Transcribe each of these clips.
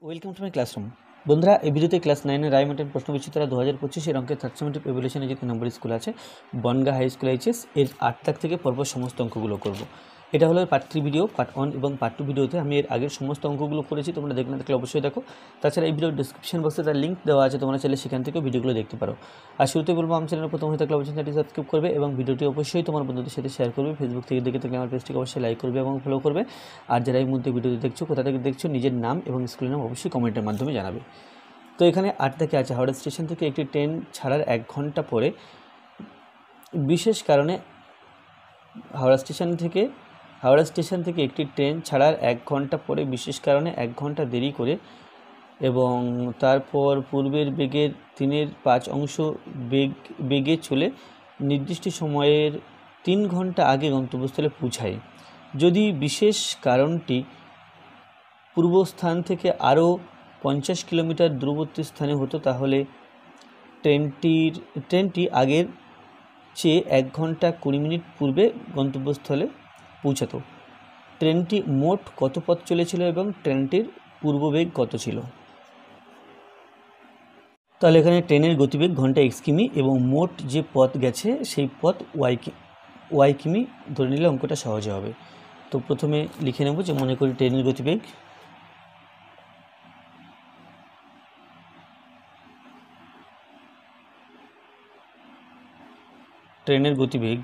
Welcome to my classroom. বন্ধুরা, এই ভিডিওতে ক্লাস 9-এর রায়মার্টিন প্রশ্নবিচিত্রা 2025 অঙ্কের থার্ড সেমেটিভ এভ্যালুয়েশনে যে 3 নম্বর স্কুল আছে বনগাঁ হাই স্কুল এইচএস এর 8 দাগ থেকে পরপর সমস্ত অঙ্কগুলো করব। এটা হলো পার্ট 3 ভিডিও। পার্ট 1 এবং পার্ট 2 ভিডিওতে আমি এর আগের সমস্ত অঙ্কগুলো করেছি, তোমরা দেখে না থাকলে অবশ্যই দেখো। তাছাড়া এই ভিডিওর ডিসক্রিপশন বক্সে তার লিঙ্ক দেওয়া আছে, তোমরা চাইলে সেখান থেকেও ভিডিওগুলো দেখতে পারো। আর শুরুতে বলবো, আমার চ্যানেল প্রথম হয়ে থাকলে অবশ্যই চ্যানেলটি সাবস্ক্রাইব করবে এবং ভিডিওটি অবশ্যই তোমার বন্ধুদের সাথে শেয়ার করবে। ফেসবুক থেকে দেখে থাকলে আমার পেজটিকে অবশ্যই লাইক করবে এবং ফলো করবে। আর যারা এই মুহূর্তে ভিডিওটি দেখছো, কোথা থেকে দেখছো, নিজের নাম এবং স্কুলের নাম অবশ্যই কমেন্টের মাধ্যমে জানাবে। তো এখানে 8 থেকে আছে, হাওড়া স্টেশন থেকে একটি ট্রেন ছাড়ার 1 ঘন্টা পরে বিশেষ কারণে হাওড়া স্টেশন থেকে একটি ট্রেন ছাড়ার 1 ঘন্টা পরে বিশেষ কারণে 1 ঘন্টা দেরি করে এবং তারপর পূর্বের বেগের 3/5 অংশ বেগে চলে নির্দিষ্ট সময়ের 3 ঘন্টা আগে গন্তব্যস্থলে পৌঁছায়। যদি বিশেষ কারণটি পূর্বস্থান থেকে আরও 50 কিলোমিটার দূরবর্তী স্থানে হতো, তাহলে ট্রেনটি আগের চেয়ে 1 ঘন্টা 20 মিনিট পূর্বে গন্তব্যস্থলে পৌঁছাতো। ট্রেনটি মোট কত পথ চলেছিল এবং ট্রেনটির পূর্ববেগ কত ছিল? তাহলে এখানে ট্রেনের গতিবেগ ঘন্টায় x কিমি এবং মোট যে পথ গেছে সেই পথ y কিমি ধরে নিলে অঙ্কটা সহজে হবে। তো প্রথমে লিখে নেব যে মনে করি ট্রেনের গতিবেগ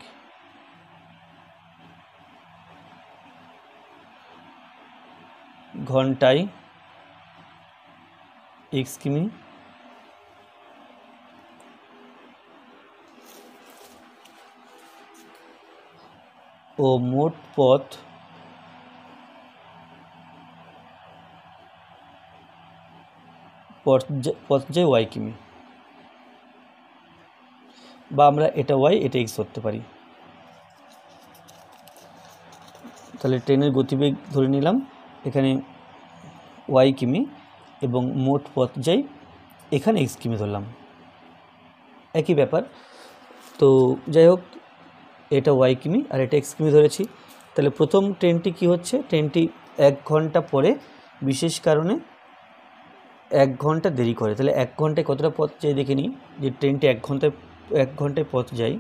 ঘন্টায় x কিমি ও মোট পথ যায় y কিমি, বা আমরা এটা y এটা x ধরতে পারি। তাহলে ট্রেনের গতিবেগ ধরে নিলাম এখানে y কিমি এবং মোট পথ যায় এখানে x কিমি ধরলাম, একই ব্যাপার। তো যাই হোক, এটা y কিমি আর এটা x কিমি ধরেছি। তাহলে প্রথম ট্রেনটি কি হচ্ছে, ট্রেনটি 1 ঘন্টা পরে বিশেষ কারণে 1 ঘন্টা দেরি করে। তাহলে 1 ঘন্টায় কতটা পথ যায় দেখে নিই, যে ট্রেনটি 1 ঘন্টায় পথ যায়।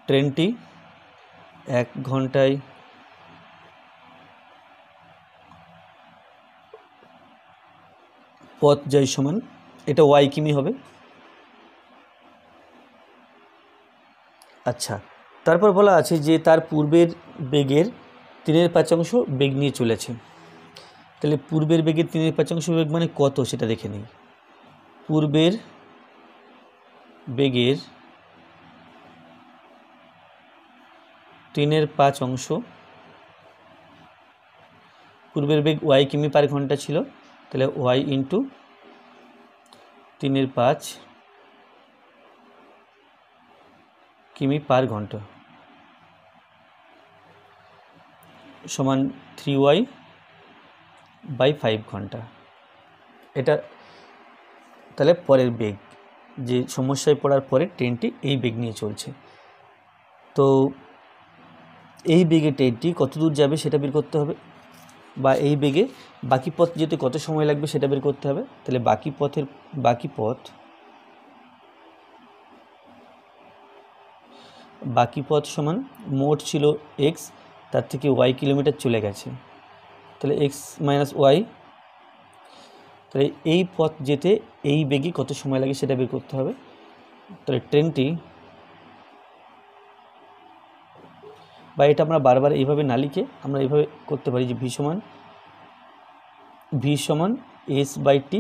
ট্রেনটি 1 ঘন্টায় পথ যায় সমান এটা y কিমি হবে। আচ্ছা, তারপর বলা আছে যে তার পূর্বের বেগের 3/5 অংশ বেগ নিয়ে চলেছে। তাহলে পূর্বের বেগের 3/5 অংশ বেগ মানে কত সেটা দেখে নিই। পূর্বের বেগের 3/5 অংশ, পূর্বের বেগ y কিমি পার ঘন্টা ছিল, তাহলে y ইন্টু 3/5 কিমি পার ঘন্টা সমান 3y/5 ঘন্টা। এটা তাহলে পরের বেগ, যে সমস্যায় পড়ার পরে ট্রেনটি এই বেগ নিয়ে চলছে। তো এই বেগে ট্রেনটি কত দূর যাবে সেটা বের করতে হবে, বা এই বেগে বাকি পথ যেতে কত সময় লাগবে সেটা বের করতে হবে। তাহলে বাকি পথ সমান মোট ছিল x, তার থেকে y কিলোমিটার চলে গেছে, তাহলে x মাইনাস y। তাহলে এই পথ যেতে এই বেগে কত সময় লাগে সেটা বের করতে হবে। তাহলে ট্রেনটি, বা এটা আমরা বারবার এইভাবে না লিখে আমরা এইভাবে করতে পারি যে v সমান s/t,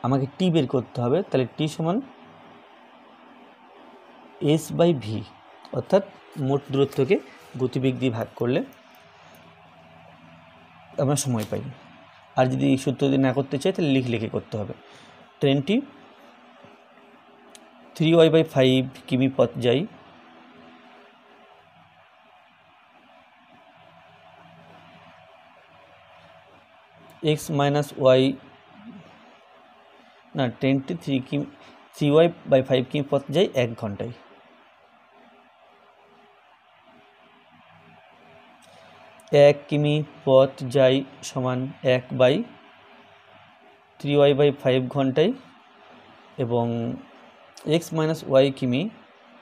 আমাকে t বের করতে হবে। তাহলে t সমান s/v, অর্থাৎ মোট দূরত্বকে গতিবেগ দিয়ে ভাগ করলে আমরা সময় পাই। আর যদি সূত্র দিয়ে না করতে চাই তাহলে লিখে করতে হবে। ট্রেনটি 3y/5 কিমি পথ যায়, x মাইনাস y না, ট্রেনটি 3y/5 কিমি পথ যায় 1 ঘন্টায়। 1 কিমি পথ যাই সমান 1/3y/5 ঘন্টায় এবং x - y কিমি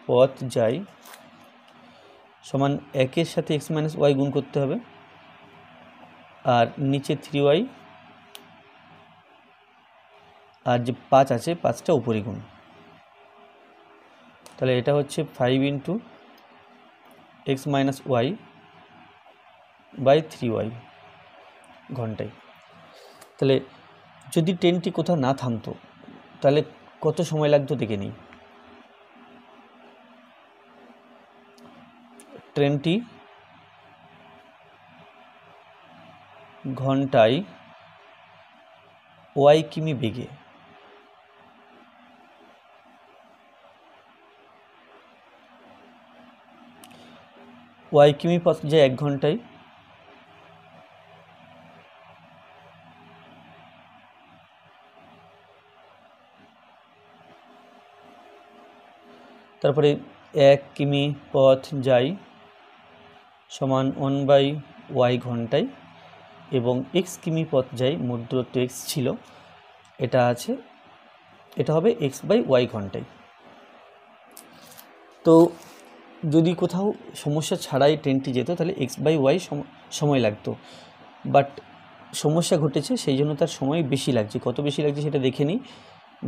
পথ যাই সমান 1-এর সাথে x - y গুণ করতে হবে আর নিচে 3y আর যে 5 আছে 5টা উপরে গুণ। তাহলে এটা হচ্ছে 5 × x - y/3y ঘন্টায়। তাহলে যদি ট্রেনটি কোথাও না থামতো তাহলে কত সময় লাগতো দেখে নিই। ট্রেনটি ঘন্টায় y কিমি বেগে y কিমি পথ যায় 1 ঘন্টায়, তারপরে 1 কিমি পথ যাই সমান 1/y ঘন্টায় এবং x কিমি পথ যাই মোট দূরত্ব x ছিল, এটা আছে, এটা হবে x/y ঘন্টায়। তো যদি কোথাও সমস্যা ছাড়াই ট্রেনটি যেত তাহলে x/y সময় লাগতো, বাট সমস্যা ঘটেছে সেই জন্য তার সময় বেশি লাগছে। কত বেশি লাগছে সেটা দেখে নিই।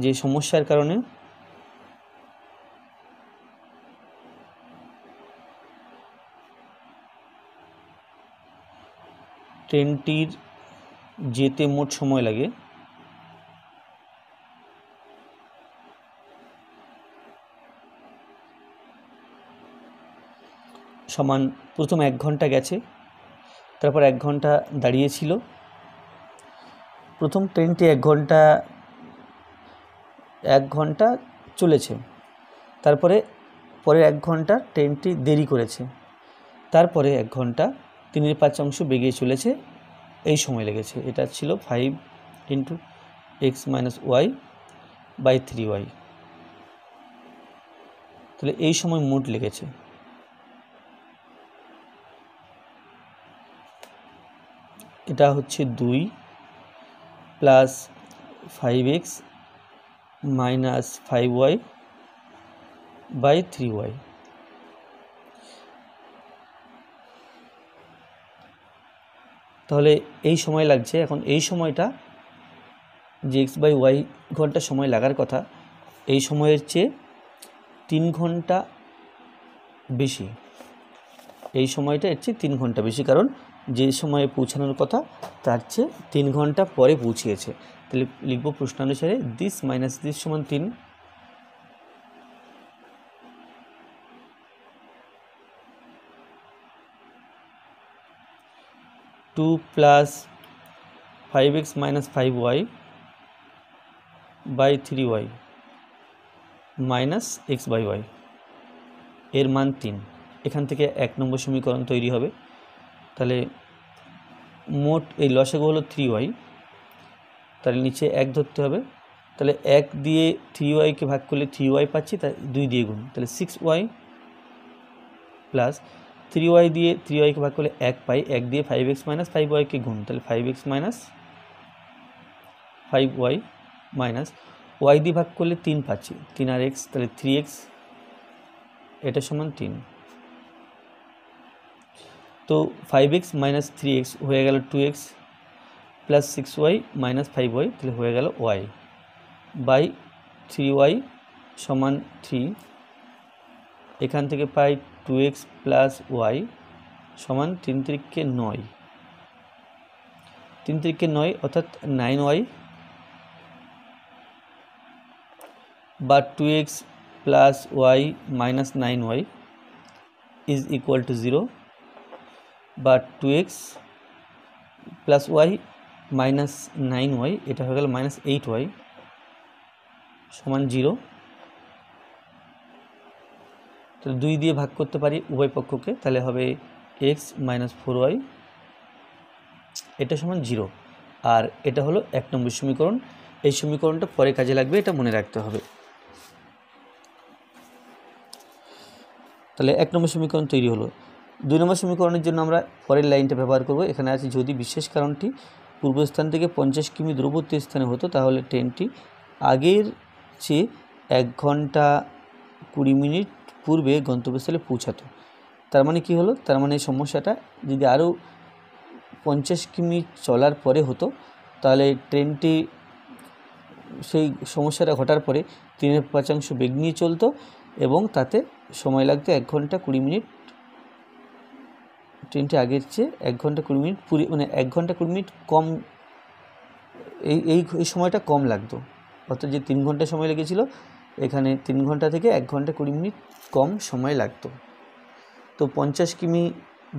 যে সমস্যার কারণে ট্রেনটির যেতে মোট সময় লাগে সমান প্রথম 1 ঘন্টা গেছে, তারপর 1 ঘন্টা দাঁড়িয়েছিল। প্রথম ট্রেনটি 1 ঘন্টা চলেছে, তারপরে পরের 1 ঘন্টা ট্রেনটি দেরি করেছে, তারপরে 1 ঘন্টা 3/5 বেগে চলেছে, এই সময় লেগেছে। এটা ছিল 5 × x - y/3y। তাহলে এই সময় মোট লেগেছে। এটা হচ্ছে 2 + 5x - 5y/3y। তাহলে এই সময় লাগছে। এখন এই সময়টা যে x/y ঘন্টা সময় লাগার কথা, এই সময়ের চেয়ে 3 ঘন্টা বেশি। এই সময়টা এর চেয়ে 3 ঘন্টা বেশি, কারণ যে সময়ে পৌঁছানোর কথা তার চেয়ে 3 ঘন্টা পরে পৌঁছিয়েছে। তাহলে লিখব প্রশ্নানুসারে this - this সমান 3। 2 + 5x - 5y/3y - x/y এর মান 3। এখান থেকে 1 নম্বর সমীকরণ তৈরি হবে। তাহলে মোট এই লসাগু হলো 3y, তাহলে নিচে 1 ধরতে হবে। তাহলে 1 দিয়ে 3y-কে ভাগ করলে 3y পাচ্ছি, তাই 2 দিয়ে গুণ, তাহলে 6y প্লাস 3y দিয়ে 3y-কে ভাগ করলে 1 পাই, 1 দিয়ে 5x - 5y-কে গুণ, তাহলে 5x - 5y মাইনাস y দিয়ে ভাগ করলে 3 পাচ্ছি, 3 আর x, তাহলে 3x, এটা সমান 3। তো 5x - 3x হয়ে গেল 2x প্লাস 6y - 5y, তাহলে হয়ে গেল y/3y সমান 3। এখান থেকে পাই 2x প্লাস y সমান 3 × 3 = 9, 3 × 3 = 9 অর্থাৎ 9y বা 2x plus y minus 9y is equal to 0, বা 2x plus y minus 9y, এটা হয়ে গেল -8y সমান 0। তাহলে 2 দিয়ে ভাগ করতে পারি উভয় পক্ষকে, তাহলে হবে x - 4y, এটা সমান 0। আর এটা হলো 1 নম্বর সমীকরণ। এই সমীকরণটা পরে কাজে লাগবে, এটা মনে রাখতে হবে। তাহলে 1 নম্বর সমীকরণ তৈরি হলো। 2 নম্বর সমীকরণের জন্য আমরা পরের লাইনটা ব্যবহার করব। এখানে আছে যদি বিশেষ কারণটি পূর্বস্থান থেকে 50 কিমি দূরবর্তী স্থানে হতো তাহলে ট্রেনটি আগের চেয়ে 1 ঘন্টা 20 মিনিট পূর্বে গন্তব্যস্থলে পৌঁছাতো। তার মানে কি হলো, তার মানে সমস্যাটা যদি আরও 50 কিমি চলার পরে হতো তাহলে ট্রেনটি সেই সমস্যাটা ঘটার পরে 3/5 বেগ নিয়ে চলতো এবং তাতে সময় লাগতো 1 ঘন্টা 20 মিনিট। ট্রেনটি আগের চেয়ে 1 ঘন্টা 20 মিনিট মানে 1 ঘন্টা 20 মিনিট কম, এই সময়টা কম লাগতো। অর্থাৎ যে 3 ঘন্টা সময় লেগেছিল এখানে 3 ঘন্টা থেকে 1 ঘন্টা 20 মিনিট কম সময় লাগতো। তো 50 কিমি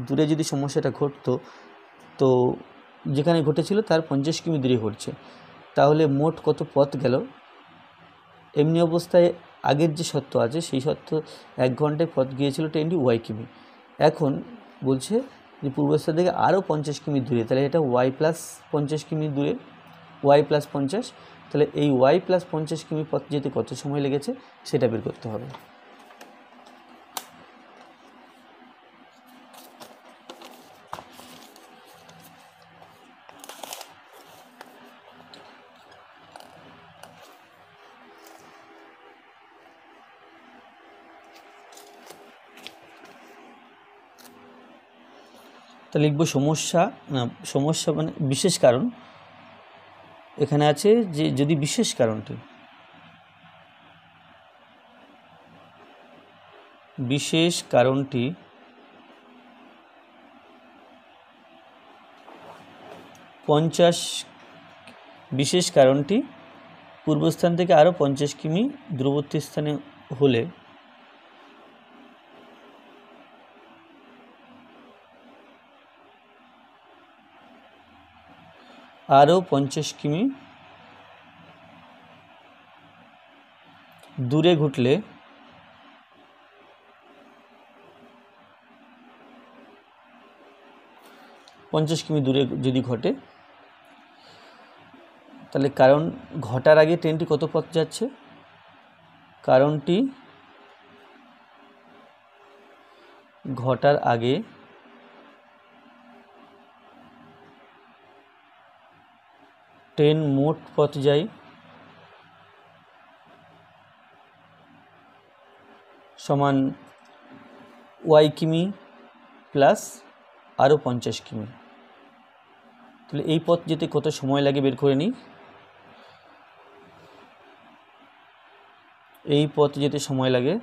দূরে যদি সমস্যাটা ঘটতো, তো যেখানে ঘটেছিল তার 50 কিমি দূরে ঘটছে, তাহলে মোট কত পথ গেল। এমনি অবস্থায় আগের যে শর্ত আছে সেই শর্ত 1 ঘন্টায় পথ গিয়েছিল ট্রেনটি কিমি। এখন বলছে যে পূর্বস্থান থেকে আরও 50 কিমি দূরে, তাহলে এটা প্লাস 50 কিমি দূরে, প্লাস 50, তাহলে এই প্লাস 50 কিমি পথ যেতে কত সময় লেগেছে সেটা বের করতে হবে। তা লিখব সমস্যা মানে বিশেষ কারণ। এখানে আছে যে যদি বিশেষ কারণটি 50 পূর্বস্থান থেকে আরও 50 কিমি দূরবর্তী স্থানে হলে আরও 50 কিমি দূরে ঘটলে যদি ঘটে, তাহলে কারণ ঘটার আগে ট্রেনটি কত পথ যাচ্ছে, কারণটি ঘটার আগে ট্রেন মোট পথ যায় সমান কিমি প্লাস আরও 50 কিমি। তাহলে এই পথ যেতে কত সময় লাগে বের করে নিই। এই পথ যেতে সময় লাগে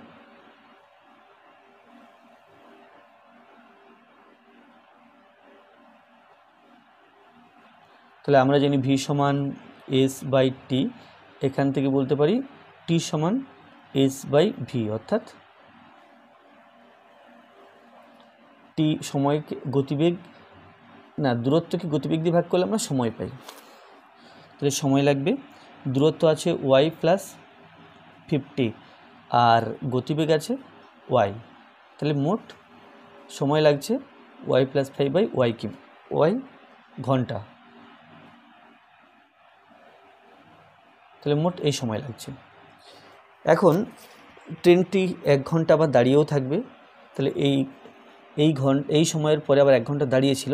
তাহলে আমরা জানি ভি সমান S/T, এখান থেকে বলতে পারি টি সমান S/V, অর্থাৎ টি সময়কে গতিবেগ না দূরত্বকে গতিবেগ দিয়ে ভাগ করলে আমরা সময় পাই। তাহলে সময় লাগবে, দূরত্ব আছে প্লাস 50 আর গতিবেগ আছে তাহলে মোট সময় লাগছে প্লাস 5/y কিমি, ঘন্টা। তাহলে মোট এই সময় লাগছে। এখন ট্রেনটি 1 ঘন্টা আবার দাঁড়িয়েও থাকবে, তাহলে এই সময়ের পরে আবার 1 ঘন্টা দাঁড়িয়েছিল,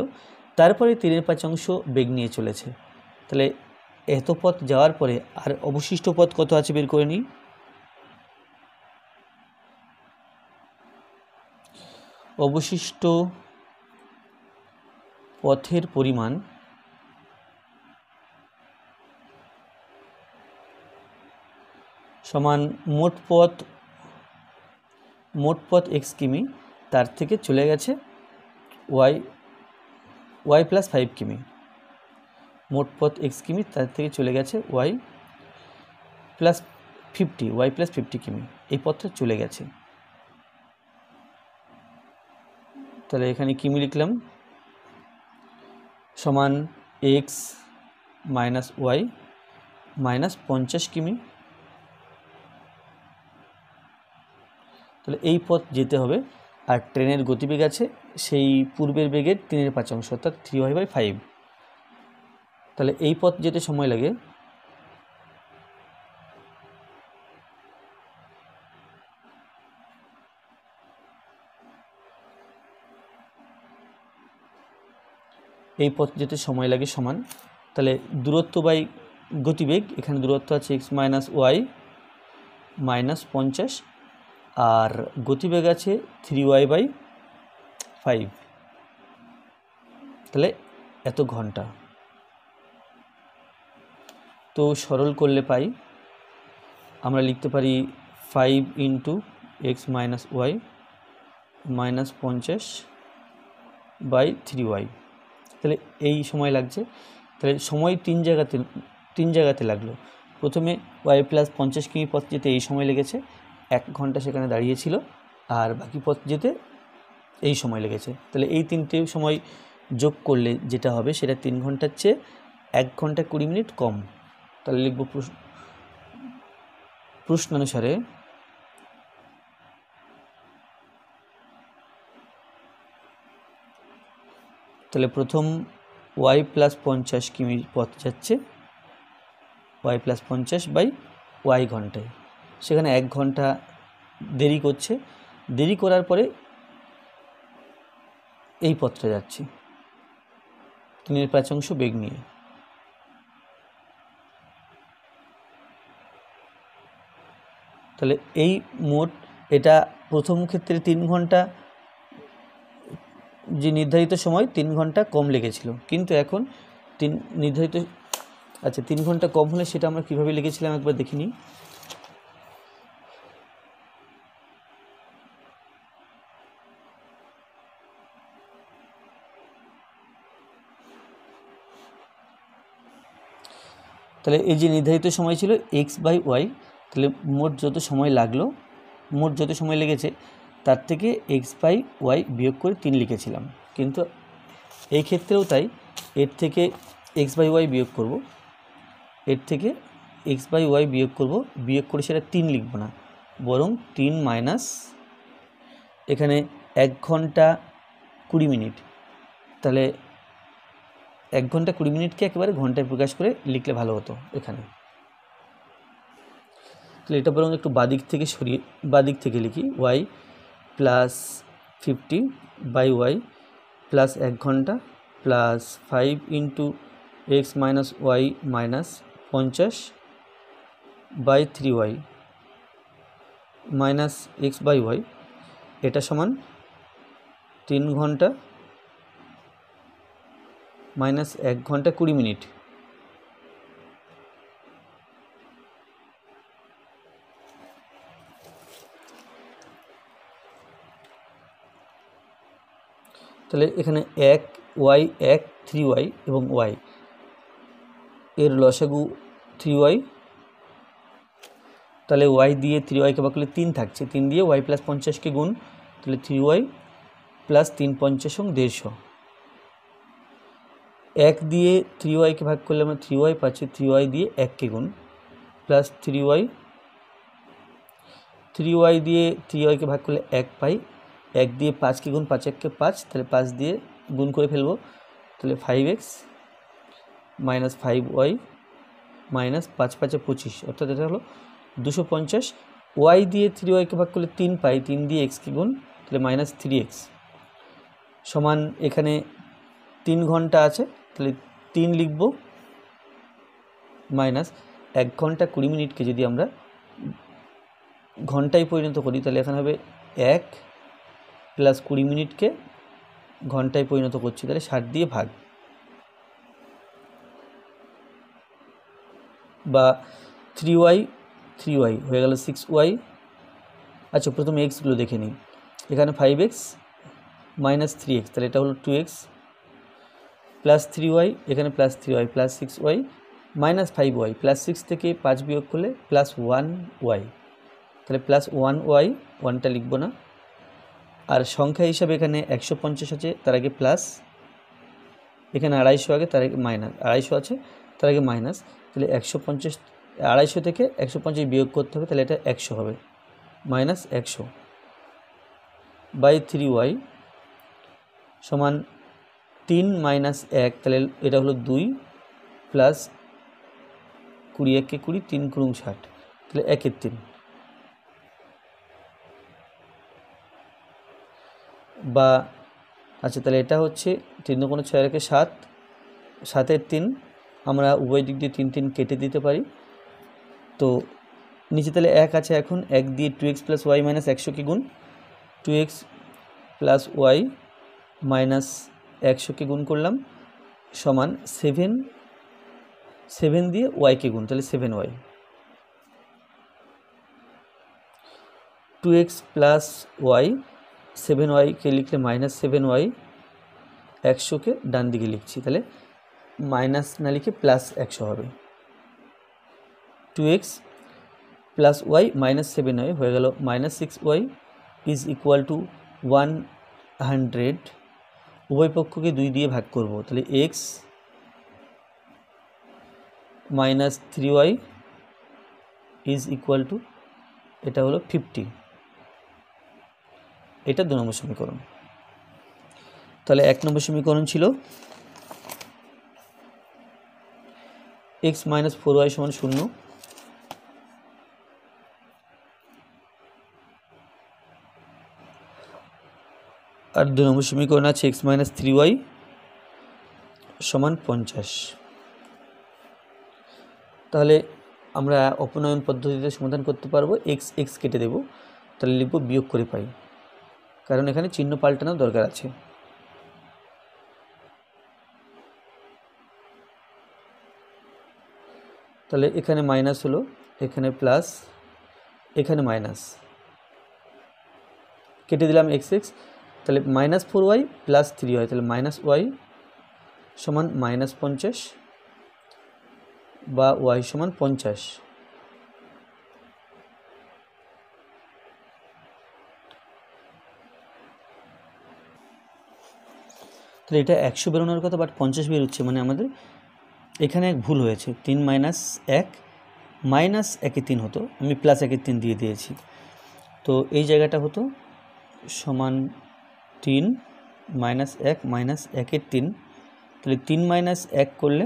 তারপরে 3/5 বেগ নিয়ে চলেছে। তাহলে এত পথ যাওয়ার পরে আর অবশিষ্ট পথ কত আছে বের করে নিই। অবশিষ্ট পথের পরিমাণ সমান মোট পথ x কিমি, তার থেকে চলে গেছে y প্লাস 5 কিমি। মোট পথ x কিমি, তার থেকে চলে গেছে প্লাস 50 কিমি, এই পথটা চলে গেছে। তাহলে এখানে কিমি লিখলাম সমান x মাইনাস y মাইনাস 50 কিমি। তাহলে এই পথ যেতে হবে, আর ট্রেনের গতিবেগ আছে সেই পূর্বের বেগের 3/5, অর্থাৎ 3y/5। তাহলে এই পথ যেতে সময় লাগে এই পথ যেতে সময় লাগে সমান, তাহলে দূরত্ব বাই গতিবেগ, এখানে দূরত্ব আছে এক্স মাইনাস ওয়াই মাইনাস 50, আর গতিবেগ আছে 3y বাই 5, তাহলে এত ঘন্টা। তো সরল করলে পাই, আমরা লিখতে পারি 5 into x minus y minus 50 by 3y, তাহলে এই সময় লাগছে। তাহলে সময় তিন জায়গাতে লাগলো। প্রথমে y প্লাস 50 কিমি পথ যেতে এই সময় লেগেছে, 1 ঘন্টা সেখানে দাঁড়িয়েছিল, আর বাকি পথ যেতে এই সময় লেগেছে। তাহলে এই তিনটে সময় যোগ করলে যেটা হবে সেটা 3 ঘন্টার চেয়ে 1 ঘন্টা 20 মিনিট কম। তাহলে লিখব প্রশ্নানুসারে তাহলে প্রথম y প্লাস 50 কিমি পথ যাচ্ছে, y প্লাস 50 বাই y ঘন্টায়, সেখানে 1 ঘন্টা দেরি করছে, দেরি করার পরে এই পথটা যাচ্ছে 3/5 বেগ নিয়ে। তাহলে এই মোট, এটা প্রথম ক্ষেত্রে 3 ঘন্টা, যে নির্ধারিত সময় 3 ঘন্টা কম লেগেছিল, কিন্তু এখন নির্ধারিত 3 ঘন্টা কম হলে সেটা আমরা কীভাবে লিখেছিলাম একবার দেখে নিই। তাহলে এই যে নির্ধারিত সময় ছিল এক্স বাই ওয়াই, তাহলে মোট যত সময় লাগলো, মোট যত সময় লেগেছে তার থেকে এক্স বাই ওয়াই বিয়োগ করে 3 লিখেছিলাম, কিন্তু এই ক্ষেত্রেও তাই, এর থেকে এক্স বাই ওয়াই বিয়োগ করব, এর থেকে এক্স বাই ওয়াই বিয়োগ করব, বিয়োগ করে সেটা 3 লিখব না, বরং 3 মাইনাস এখানে 1 ঘন্টা 20 মিনিট, তাহলে 1 ঘন্টা 20 মিনিটকে একেবারে ঘন্টায় প্রকাশ করে লিখলে ভালো হতো এখানে। তাহলে এটা বরং একটু বাদিক থেকে লিখি, y plus 50 by y plus 1 ঘন্টা plus 5 into x minus y minus 50 by 3y minus x by y, এটা সমান 3 ঘন্টা মাইনাস 1 ঘন্টা 20 মিনিট। তাহলে এখানে 1 ওয়াই 1 3y এবং y এর লসাগু 3y, তাহলে y দিয়ে 3yকে ভাগ করলে 3 থাকছে, 3 দিয়ে y প্লাস 50কে গুণ, তাহলে 3y প্লাস 3 50 150। 1 দিয়ে 3yকে ভাগ করলে আমরা 3y পাচ্ছি, 3y দিয়ে 1কে গুণ প্লাস 3y দিয়ে 3yকে ভাগ করলে 1 পাই, 1 দিয়ে 5কে গুণ, 5 1কে 5, তাহলে 5 দিয়ে গুণ করে ফেলবো, তাহলে 5x মাইনাস 5y মাইনাস 5 5 25, অর্থাৎ এটা হলো 250। y দিয়ে 3yকে ভাগ করলে 3 পাই, 3 দিয়ে xকে গুণ, তাহলে মাইনাস 3x সমান, এখানে 3 ঘন্টা আছে, তাহলে 3 লিখব, মাইনাস 1 ঘন্টা 20 মিনিটকে যদি আমরা ঘন্টায় পরিণত করি, তাহলে এখানে হবে 1 প্লাস 20 মিনিটকে ঘন্টায় পরিণত করছি, তাহলে 60 দিয়ে ভাগ, বা 3y হয়ে গেল 6y। আচ্ছা, প্রথমে এক্সগুলো দেখে নিই, এখানে 5x মাইনাস 3x, তাহলে এটা হলো 2x প্লাস 3y, এখানে plus 3y plus 6y minus 5y, plus 6 থেকে 5 বিয়োগ করলে প্লাস 1y, তাহলে প্লাস 1y, 1টা লিখব না। আর সংখ্যা হিসাবে এখানে 150 আছে, তার আগে প্লাস, এখানে 250 আগে, তার আগে মাইনাস, 250 আছে তার আগে মাইনাস, তাহলে 150, 250 থেকে 150 বিয়োগ করতে হবে, তাহলে এটা 100 হবে, মাইনাস 100 বাই 3y সমান 3 মাইনাস 1, তাহলে এটা হলো 2 প্লাস 20, 1 কে 20, 3 গুণ 60, তাহলে 1 এর 3, বা আচ্ছা, তাহলে এটা হচ্ছে 3 দুগুণে 6 রেখে 7, 7-এর 3, আমরা উভয় দিক দিয়ে 3 3 কেটে দিতে পারি। তো নিচে তাহলে 1 আছে, এখন 1 দিয়ে 2x + y - 100 কে গুণ, 2x + y - 100 কে গুণ করলাম সমান 7, 7 দিয়ে y কে গুণ, তাহলে 7y, 2x + y, 7y কে লিখলে -7y, 100 কে ডান দিকে লিখছি, তাহলে মাইনাস না লিখে +100 হবে। 2x + y - 7y হয়ে গেল -6y = 100। উভয় পক্ষকে 2 দিয়ে ভাগ করব, তাহলে x - 3y = এটা হলো 50। এটা 2 নম্বর সমীকরণ। তাহলে 1 নম্বর সমীকরণ ছিল x - 4y = 0, আর 2 নম্বর সমীকরণ আছে x - 3y = 50। তাহলে আমরা অপনয়ন পদ্ধতিতে সমাধান করতে পারবো। x কেটে দেব, তাহলে লিখব বিয়োগ করে পাই, কারণ এখানে চিহ্ন পাল্টানোর দরকার আছে। তাহলে এখানে মাইনাস হলো, এখানে প্লাস, এখানে মাইনাস, কেটে দিলাম x, তাহলে -4y + 3y, তাহলে -y = -50 বা y = 50। তাহলে এটা 100 বেরোনোর কথা, বাট 50 বেরোচ্ছে, মানে আমাদের এখানে এক ভুল হয়েছে। 3 - 1 -1-এ 3 হতো, আমি +1-এ 3 দিয়ে দিয়েছি। তো এই জায়গাটা হতো সমান 3 - 1 -1-এ 3, তাহলে 3 - 1 করলে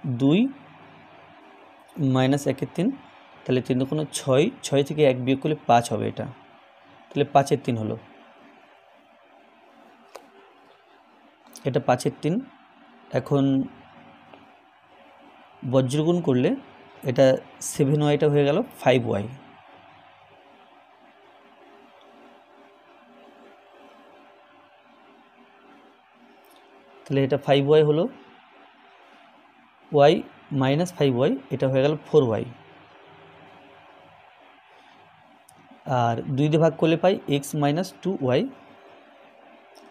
2 - 1-এ 3, তাহলে 3 দুগুণে 6, 6 থেকে 1 বিয়োগ করলে 5 হবে এটা, তাহলে 5-এর 3 হলো, এটা 5-এর 3। এখন বজ্রগুণ করলে এটা 7yটা হয়ে গেল 5y, তাহলে এটা 5y হলো, y - 5y এটা হয়ে গেল 4y, আর 2 দিয়ে ভাগ করলে পাই x - 2y,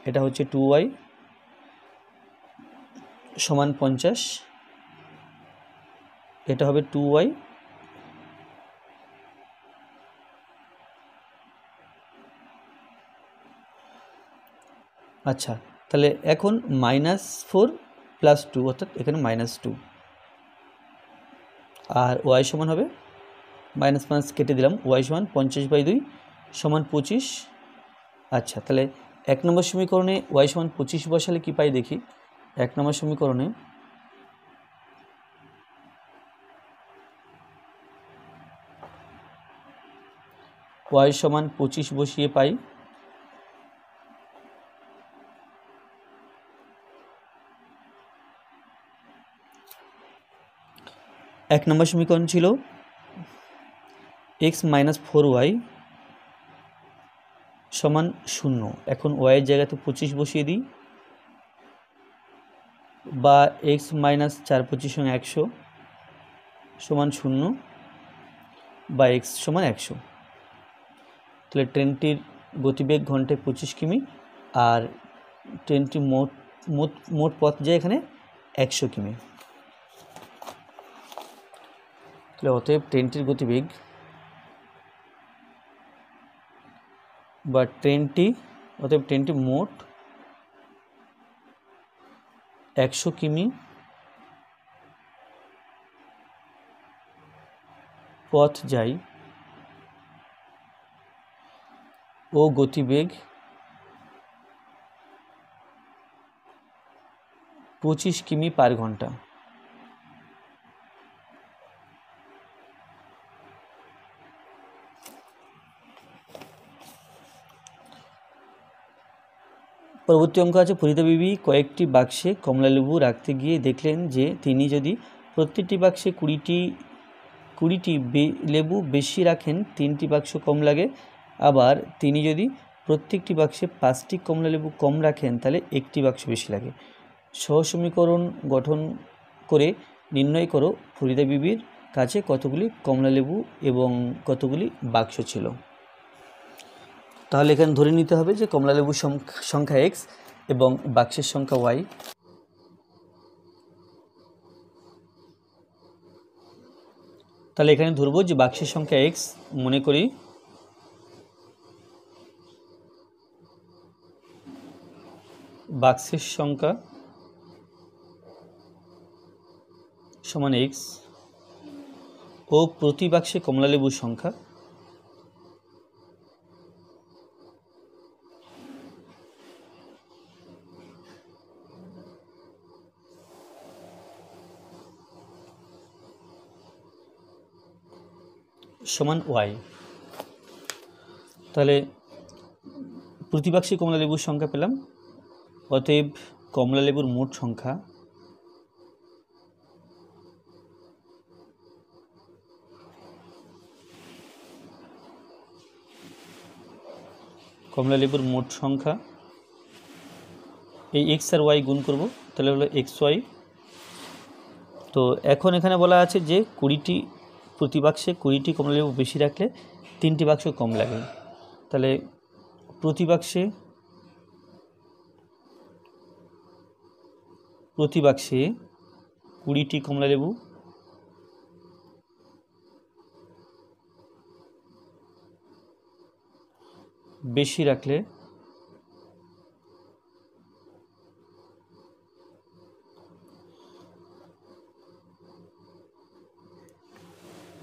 এটা হচ্ছে 2y = 50, এটা হবে 2y। আচ্ছা, তাহলে এখন -4 + 2, অর্থাৎ এখানে -2, আর y সমান হবে -5 কেটে দিলাম, y = 50/2 = 25। আচ্ছা, তাহলে 1 নম্বর সমীকরণে y = 25 বসালে কি পাই দেখি। 1 নম্বর সমীকরণে y = 25 বসিয়ে পাই 1 নম্বর সমীকরণ ছিল x - 4y = 0। এখন y এর জায়গাতে 25 বসিয়ে দিই, বা x - 4 × 25 = 100 = 0, বা x = 100। তাহলে ট্রেনটির গতিবেগ ঘন্টায় 25 কিমি, আর ট্রেনটি মোট পথ যায় এখানে 100 কিমি। তাহলে অতএব ট্রেনটির গতিবেগ বা ট্রেনটি মোট 100 কিমি পথ যায় ও গতিবেগ 25 কিমি/ঘন্টা। পরবর্তী অঙ্ক আছে, ফরিদা বিবি কয়েকটি বাক্সে কমলালেবু রাখতে গিয়ে দেখলেন যে তিনি যদি প্রত্যেকটি বাক্সে কুড়িটি লেবু বেশি রাখেন 3টি বাক্স কম লাগে, আবার তিনি যদি প্রত্যেকটি বাক্সে 5টি কমলালেবু কম রাখেন তাহলে 1টি বাক্স বেশি লাগে। সহসমীকরণ গঠন করে নির্ণয় করো ফরিদা বিবির কাছে কতগুলি কমলালেবু এবং কতগুলি বাক্স ছিল। তাহলে এখানে ধরে নিতে হবে যে কমলালেবুর সংখ্যা x এবং বাক্সের সংখ্যা y। তাহলে এখানে ধরবো যে বাক্সের সংখ্যা x, মনে করি বাক্সের সংখ্যা সমান x ও প্রতি বাক্সে কমলালেবুর সংখ্যা সমান y। তাহলে প্রতি বাক্সে কমলালেবুর সংখ্যা পেলাম, অতএব কমলালেবুর মোট সংখ্যা এই x আর y গুণ করব, তাহলে হলো xy। তো এখন এখানে বলা আছে যে প্রতি বাক্সে 20টি কমলালেবু বেশি রাখলে 3টি বাক্স কম লাগে। তাহলে প্রতি বাক্সে 20টি কমলালেবু বেশি রাখলে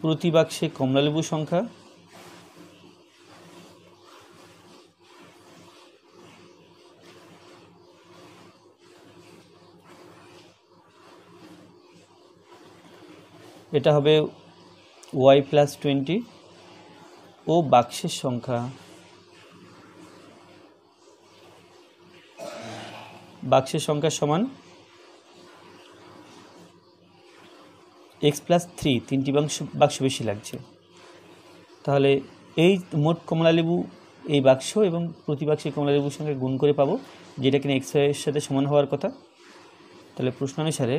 প্রতি বাক্সে কমলালেবু সংখ্যা এটা হবে y+20 ও বাক্সের সংখ্যা সমান x+3, 3টি বাক্স বেশি লাগছে। তাহলে এই মোট কমলালেবু এই বাক্স এবং প্রতি বাক্সে কমলালেবুর সঙ্গে গুণ করে পাবো, যেটা কিনা x এর সাথে সমান হওয়ার কথা। তাহলে প্রশ্ন অনুসারে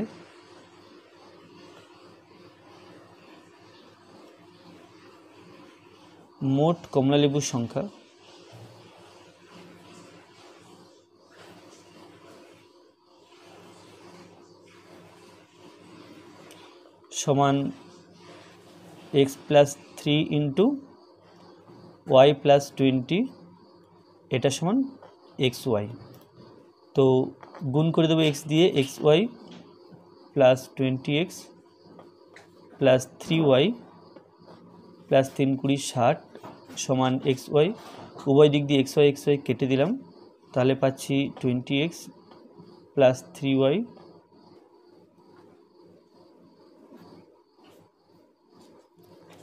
মোট কমলালেবুর সংখ্যা সমান x+3 ইন্টু y+20, এটা সমান xy। তো গুণ করে দেবো x দিয়ে, xy +20x plus 3y plus 3 20 60 সমান xy। উভয় দিক দিয়ে xy কেটে দিলাম, তাহলে পাচ্ছি 20x প্লাস 3y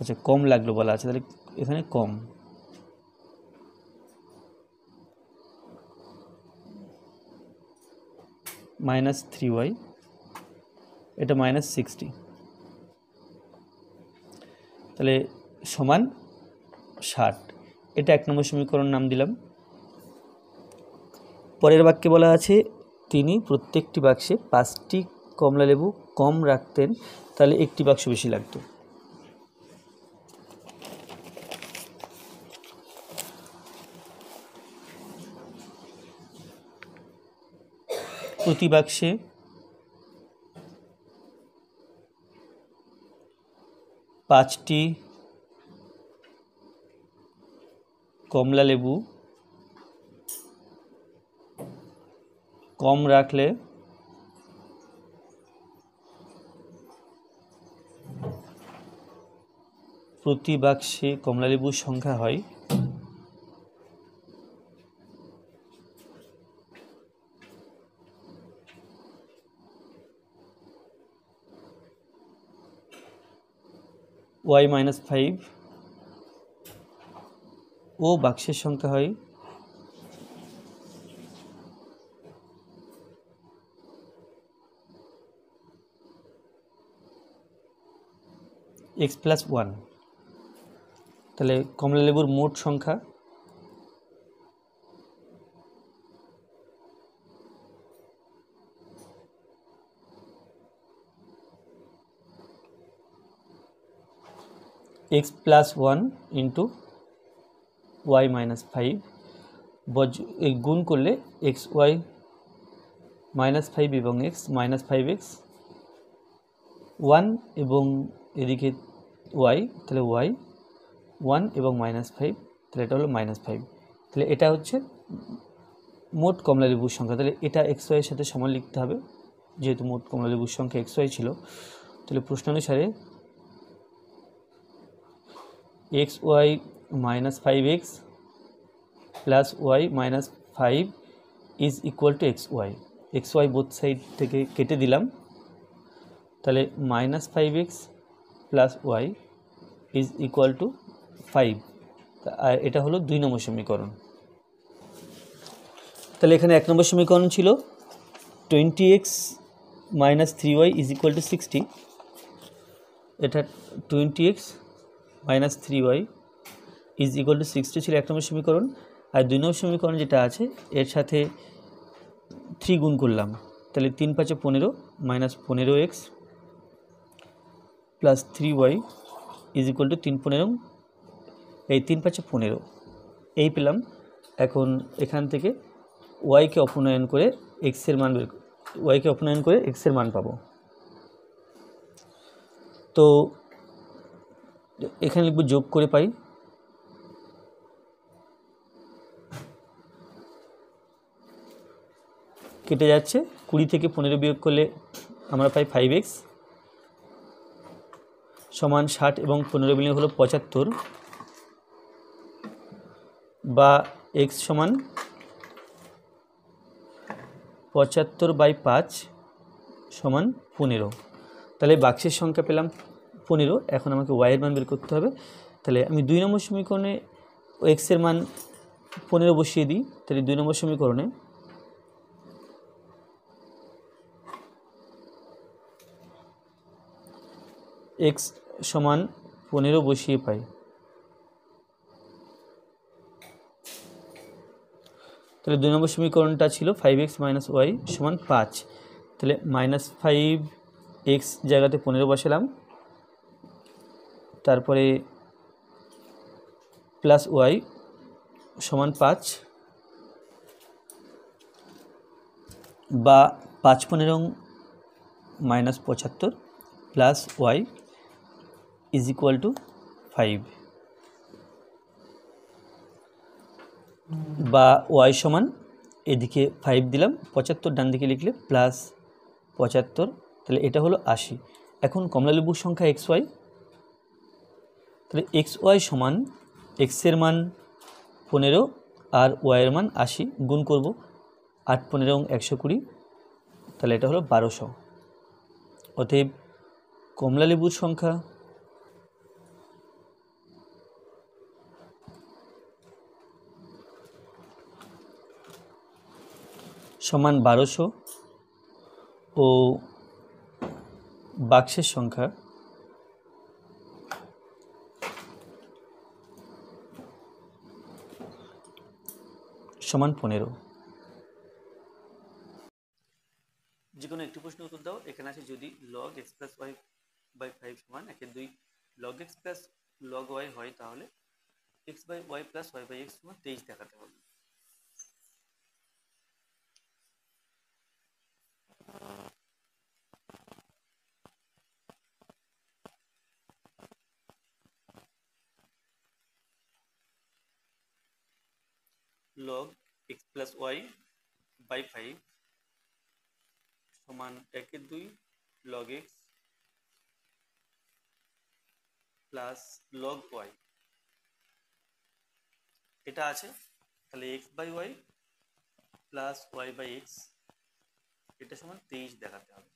আচ্ছা কম লাগলো বলা আছে, তাহলে এখানে কম -3y, এটা -60, তাহলে সমান 60। এটা 1 নম্বর সমীকরণ নাম দিলাম। পরের বাক্যে বলা আছে তিনি প্রত্যেকটি বাক্সে 5টি কমলালেবু কম রাখতেন, তাহলে একটি বাক্স বেশি লাগতো। প্রতি বাক্সে 5টি কমলালেবু কম রাখলে প্রতি বাক্সে কমলালেবুর সংখ্যা হয় y-5 ও বাক্সের সংখ্যা হয় এক্স প্লাস ওয়ান। তাহলে কমলালেবুর মোট সংখ্যা x plus one into y minus five, গুণ করলে এক্স ওয়াই মাইনাস ফাইভ এবং x minus five x, one এবং এদিকে ওয়াই, তাহলে ওয়াই ওয়ান এবং মাইনাস ফাইভ, তাহলে এটা হলো মাইনাস ফাইভ। তাহলে এটা হচ্ছে মোট কমলালেবুর সংখ্যা। তাহলে এটা এক্স ওয়াইয়ের সাথে সমান লিখতে হবে, যেহেতু মোট কমলালেবুর সংখ্যা এক্স ওয়াই ছিল। তাহলে প্রশ্ন অনুসারে x y minus five x plus y minus five is equal to x y. X y both side থেকে কেটে দিলাম, তাহলে minus five x plus y is equal to five. আর এটা হলো 2 নম্বর সমীকরণ। তাহলে এখানে 1 নম্বর সমীকরণ ছিল 20x minus 3y is equal two 60। এটা 20x minus 3y is equal two 60 ছিল 1 নম্বর সমীকরণ। আর 2 নম্বর সমীকরণ যেটা আছে এর সাথে 3 গুণ করলাম, তাহলে 3 5 15 minus 15x plus 3y is equal two 3 15, এই 3 5 15 এই পেলাম। এখন এখান থেকে ওয়াইকে অপনয়ন করে এক্সের মান এক্সের মান পাবো। তো এখানে লিখব যোগ করে পাই, কেটে যাচ্ছে, 20 থেকে 15 বিয়োগ করলে আমরা পাই 5x সমান 60 এবং 15 মিলিয়ে হলো 75, বা x সমান 75/5 সমান 15। তাহলে বাক্সের সংখ্যা পেলাম 15। এখন আমাকে ওয়াইয়ের মান বের করতে হবে। তাহলে আমি 2 নম্বর সমীকরণে এক্সের মান 15 বসিয়ে দিই। তাহলে 2 নম্বর সমীকরণে এক্স সমান 15 বসিয়ে পাই। তাহলে 2 নম্বর সমীকরণটা ছিল 5x মাইনাস ওয়াই সমান 5। তাহলে মাইনাস 5x জায়গাতে 15 বসালাম, তারপরে প্লাস ওয়াই সমান 5, বা 5 15 minus 75 plus y is equal to 5, বা ওয়াই সমান এদিকে 5 দিলাম, 75 ডান দিকে লিখলে প্লাস 75, তাহলে এটা হলো 80। এখন কমলালেবুর সংখ্যা এক্স ওয়াই, তাহলে এক্স ওয়াই সমান এক্সের মান 15 আর ওয়াইয়ের মান 80, গুণ করব 8 15 120, তাহলে এটা হলো 1200। অতএব কমলালেবুর সংখ্যা সমান 1200 ও বাক্সের সংখ্যা সমান 15। যে কোনো একটি প্রশ্ন উত্তর দাও। এখানে আছে যদি log x plus y by 5 সমান 1/2 log x plus log y হয়, তাহলে x by y plus y by x সমান 23 দেখাতে হবে। Log x plus y by 5 সমান 1/2 log x plus log y, এটা আছে। তাহলে x by y plus y by x এটা সমান 23 দেখাতে হবে।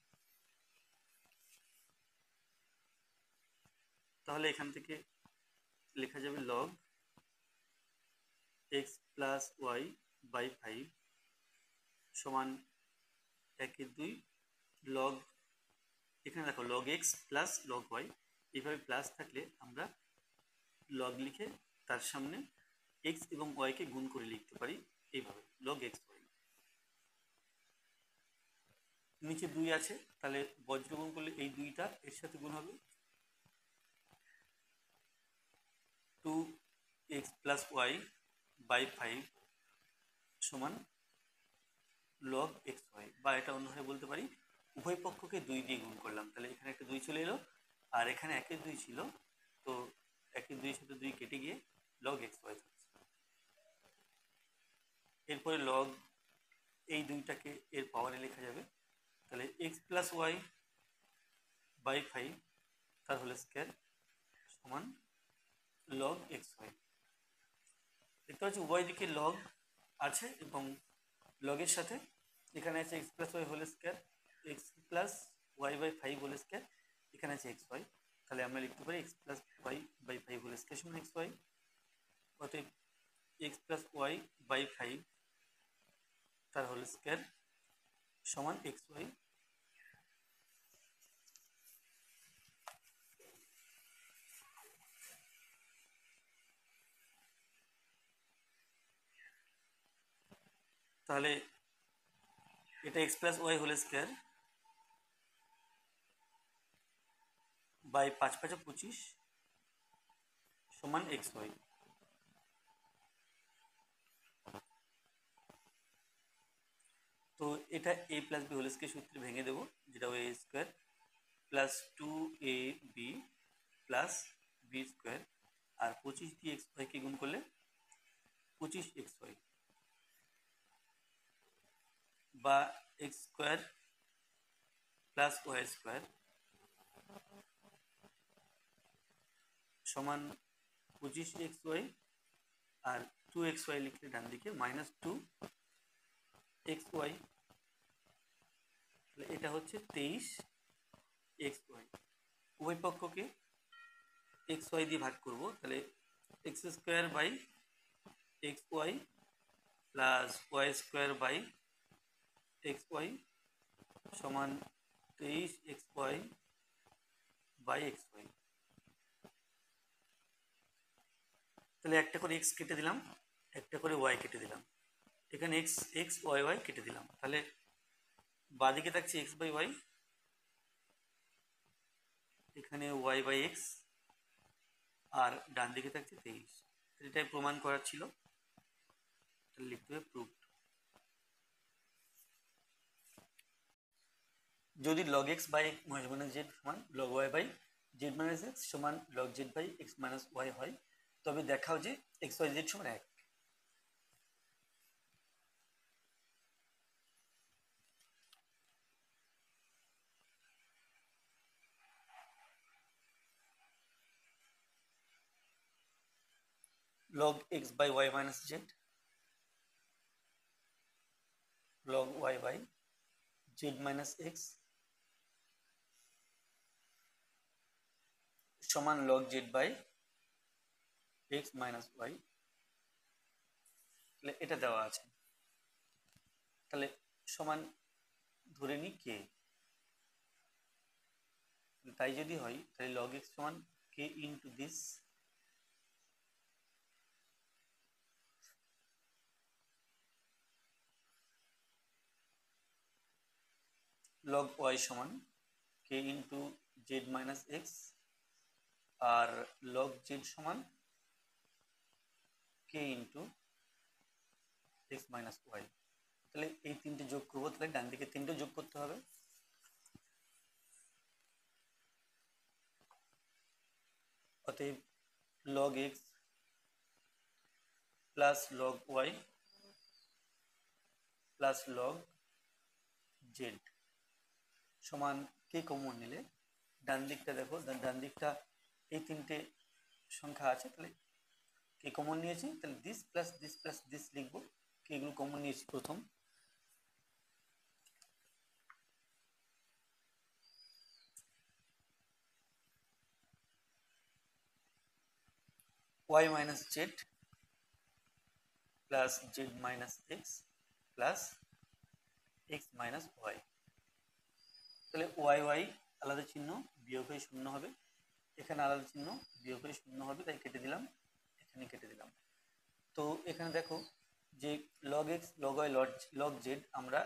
তাহলে এখান থেকে লেখা যাবে log x plus y by 5 সমান 1/2 লগ, এখানে দেখো log x plus log y, এইভাবে প্লাস থাকলে আমরা লগ লিখে তার সামনে এক্স এবং ওয়াইকে গুণ করে লিখতে পারি এইভাবে লগ এক্স ওয়াই। নিচে 2 আছে, তাহলে বজ্র গুণ করলে এই 2টা এর সাথে গুণ হবে, 2x + y / 5 সমান লগ এক্স ওয়াই, বা এটা অন্যভাবে বলতে পারি উভয় পক্ষকে 2 দিয়ে গুণ করলাম, তাহলে এখানে একটা 2 চলে এলো, আর এখানে 1 এর 2 ছিল, তো 1 এর 2 এর সাথে 2 কেটে গিয়ে লগ এক্স ওয়াই থাকছে। এরপরে লগ এই 2টাকে এর পাওয়ারে লেখা যাবে, তাহলে x + y / 5 তার হোল স্কয়ার সমান লগ এক্স ওয়াই। দেখতে পাচ্ছি উভয় দিকে লগ আছে এবং লগের সাথে এখানে আছে x + y whole square, x + y / 5 whole square, এখানে আছে এক্স ওয়াই, তাহলে আমরা লিখতে পারি x + y / 5 হোল স্কয়ার সমান এক্স ওয়াই। অতএব x + y / 5 তার হোল স্কয়ার সমান এক্স ওয়াই। তাহলে এটা x + y whole square by 5 × 5 = 25 সমান এক্স ওয়াই। তো এটা a + b হোল স্কয়ার সূত্রে ভেঙে দেবো, যেটা a স্কয়ার প্লাস 2ab প্লাস b স্কয়ার, আর 25 দিয়ে এক্স ওয়াইকে গুণ করলে 25xy, বা x square plus y square সমান 25xy, আর 2xy লিখলে ডান দিকে -2xy, এটা হচ্ছে 23xy। উভয় পক্ষকে xy দিয়ে ভাগ করব, তাহলে x square by xy plus y square by xy সমান 23xy বাই xy। তাহলে একটা করে x কেটে দিলাম, একটা করে y কেটে দিলাম, এখানে x x y y কেটে দিলাম, তাহলে বাঁদিকে থাকছে x/y, এখানে y/x, আর ডান দিকে থাকছে 23। এটাই প্রমাণ করার ছিল, লিখতে হবে প্রুফড। যদি log x বাই z সমান log y by z - x সমান log z by x - y হয়, তবে দেখাও যে x y z সমান 1। log x by y - z log y by z - x সমান log z by x - y, তাহলে এটা দেওয়া আছে, তাহলে সমান ধরে নিই কে, তাই যদি হয় তাহলে log x সমান k into this log y সমান k ইন্টু z - x, আর log z সমান k ইন্টু x - y। তাহলে এই তিনটে যোগ করবো, তাহলে ডান দিকে তিনটে যোগ করতে হবে, অতএব log x plus log y plus log z সমান কে কমন নিলে ডান দিকটা দেখো, ডান দিকটা এই তিনটে সংখ্যা আছে, তাহলে কে কমন নিয়েছি, তাহলে দিস প্লাস দিস লিখবো, কে এগুলো কমন নিয়েছি প্রথম, y minus z plus z minus x plus x minus y, তাহলে y y আলাদা চিহ্ন, বিয়োগ হয়ে শূন্য হবে, এখানে আলাদা চিহ্ন, বিয়োগের শূন্য হবে তাই কেটে দিলাম, এখানে কেটে দিলাম। তো এখানে দেখো যে log x log y log z আমরা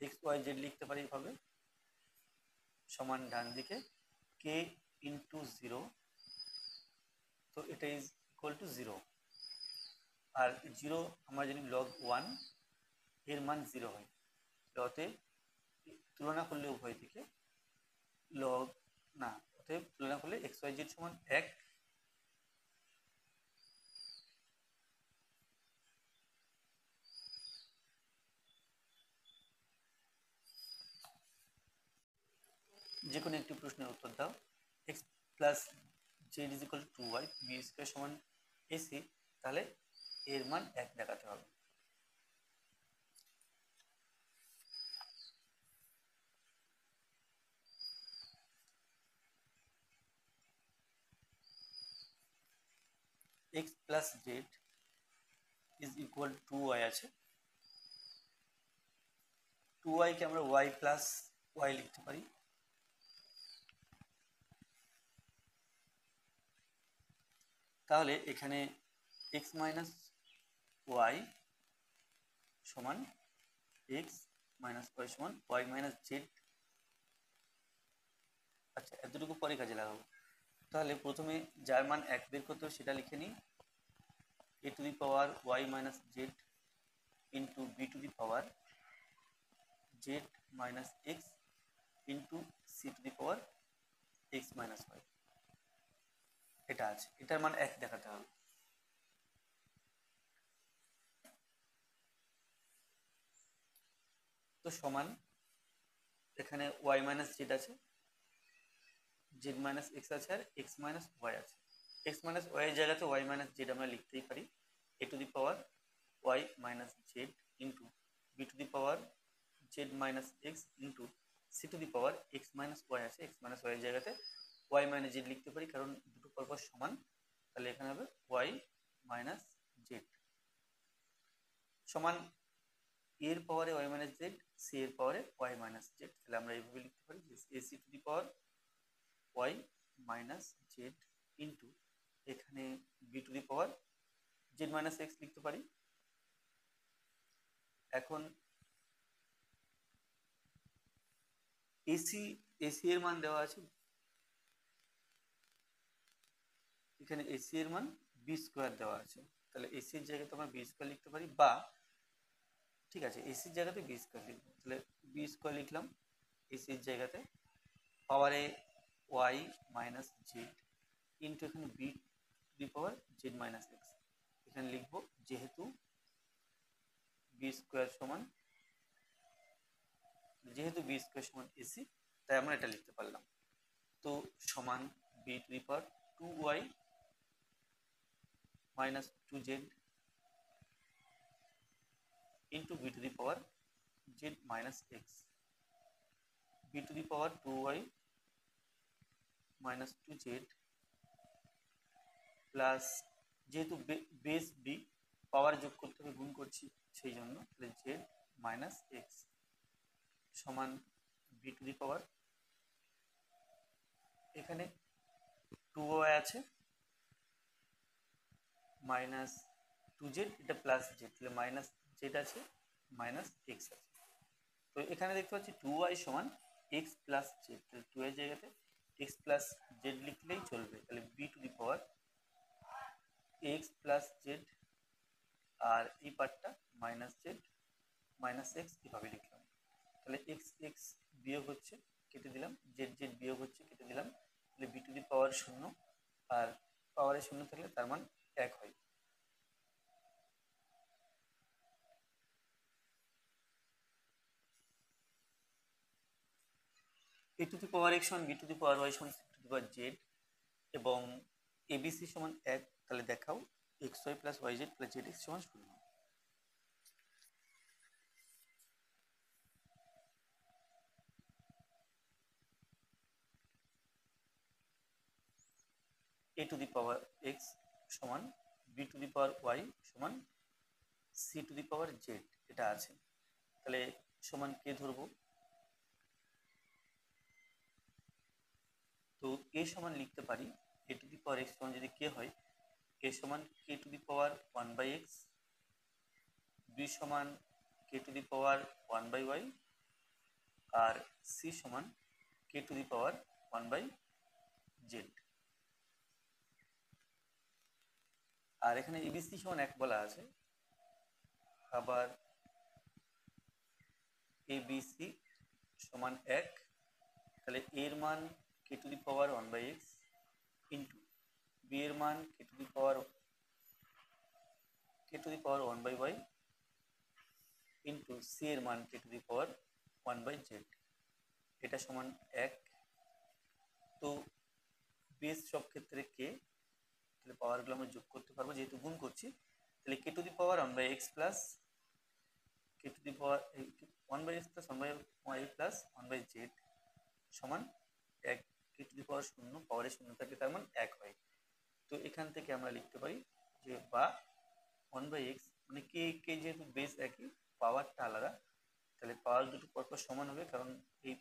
এক্স ওয়াই জেড লিখতে পারি এভাবে, সমান ডান দিকে কে ইন্টু জিরো, তো এটা ইজ ইকুয়াল টু জিরো। আর জিরো আমরা জানি লগ ওয়ান এর মান জিরো হয়, অতএব তুলনা করলে উভয় দিকে লগ না, অতএব তুলনা করলে এক্স ওয়াই জেড সমান এক, যে কোনো একটি প্রশ্নের উত্তর দাও। X plus z is equal to y, B square সমান এসি, তাহলে এর মান এক দেখাতে হবে। X plus z is equal to y আছে, টু ওয়াইকে আমরা ওয়াই প্লাস ওয়াই লিখতে পারি। তাহলে এখানে এক্স মাইনাস ওয়াই সমান এক্স মাইনাস ওয়াই সমান ওয়াই মাইনাস জেড। আচ্ছা, এতটুকু পরে কাজে লাগাবো। তাহলে প্রথমে যার মান এক বের করতে হবে সেটা লিখে নিই, a to the power y minus z into B to the power z minus x into c to the power x minus y. এটা আছে, এটার মান এক দেখাতে হবে। তো সমান এখানে ওয়াই মাইনাস জেড আছে, জেড মাইনাস এক্স আছে, আর এক্স মাইনাস ওয়াই আছে। এক্স মাইনাস ওয়াই এর জায়গাতে ওয়াই মাইনাস জেড আমরা লিখতেই পারি, a to the power y minus z into B to the power z minus x into c to the power x minus y আছে। X minus y এর জায়গাতে y minus Z লিখতে পারি, কারণ দুটো পরপর সমান, তাহলে এখানে হবে ওয়াই মাইনাস জেড সমান এর পাওয়ারে ওয়াই মাইনাস জেড, সি এর পাওয়ারে ওয়াই মাইনাস জেড। তাহলে আমরা এইভাবে লিখতে পারি যে a c to the power y minus z into এখানে B to the power z minus x লিখতে পারি। এখন এসি এসি এর মান দেওয়া আছে, এখানে এসি এর মান বি স্কোয়ার দেওয়া আছে, তাহলে এসি এর জায়গাতে আমরা বি স্কোয়ার লিখতে পারি, বা ঠিক আছে এসির জায়গাতে বি স্কোয়ার লিখবো, তাহলে বি স্কোয়ার লিখলাম এসির জায়গাতে, পাওয়ারে ওয়াই মাইনাস জেড ইন্টু এখানে B to the power z minus x. এখানে লিখবো যেহেতু বি স্কোয়ার সমান, যেহেতু বি স্কোয়ার সমান এসি, তাই আমরা এটা লিখতে পারলাম। তো সমান B to the power two y minus two z into B to the power z minus x, B to the power two y minus two z plus, যেহেতু বেস বি পাওয়ার যোগ করতে হবে গুণ করছি সেই জন্য, তাহলে জেড মাইনাস এক্স সমান বি টু দি পাওয়ার, এখানে টু ওয়াই আছে মাইনাস টু জেড, এটা প্লাস জেড, তাহলে মাইনাস জেড আছে মাইনাস এক্স আছে। তো এখানে দেখতে পাচ্ছি টু ওয়াই সমান এক্স প্লাস জেড, তাহলে টু এর জায়গাতে এক্স প্লাস জেড লিখলেই চলবে, তাহলে b to the power x plus z, আর এই পার্টটা মাইনাস জেড মাইনাস এক্স এভাবে লিখলাম। তাহলে এক্স এক্স বিয়োগ হচ্ছে, কেটে দিলাম, জেড জেড বিয়োগ হচ্ছে, কেটে দিলাম, তাহলে বি টু দি পাওয়ার শূন্য, আর পাওয়ারে শূন্য থাকলে তার মান এক হয়। A to the power x সমান B to the power y সমান c to the power z, এবং এবিসি সমান এক, তাহলে দেখাও x y plus y z plus z x সমান শূন্য। A to the power x সমান B to the power y সমান c to the power z, এটা আছে, তাহলে সমান কে ধরবো, তো এ সমান লিখতে পারি a to the power x সমান যদি কে হয় এ সমান কে to the power 1/x, B সমান কে to the power 1/y, R C সমান কে টু দি পাওয়ার 1/z। আর এখানে এবিসি সমান 1 বলা আছে, আবার এবিসি সমান 1, তাহলে এর মান k to the power 1/x into b এর মান k to the power 1/y into c এর মান k to the power 1/z, এটা সমান 1। তো বেস সব ক্ষেত্রে কে, তাহলে পাওয়ারগুলো আমরা যোগ করতে পারবো, যেহেতু গুণ করছি তাহলে k to the power 1/x plus k to the power 1/x plus 1/y plus 1/z সমান 1। কে টু দি পাওয়ার 0 পাওয়ারে 0 থাকে তার মান 1 হয়। তো এখান থেকে আমরা লিখতে পারি যে বা 1/x মানে কে যেহেতু বেস একই পাওয়ারটা আলাদা, তাহলে পাওয়ার দুটো পরপর সমান হবে, কারণ এই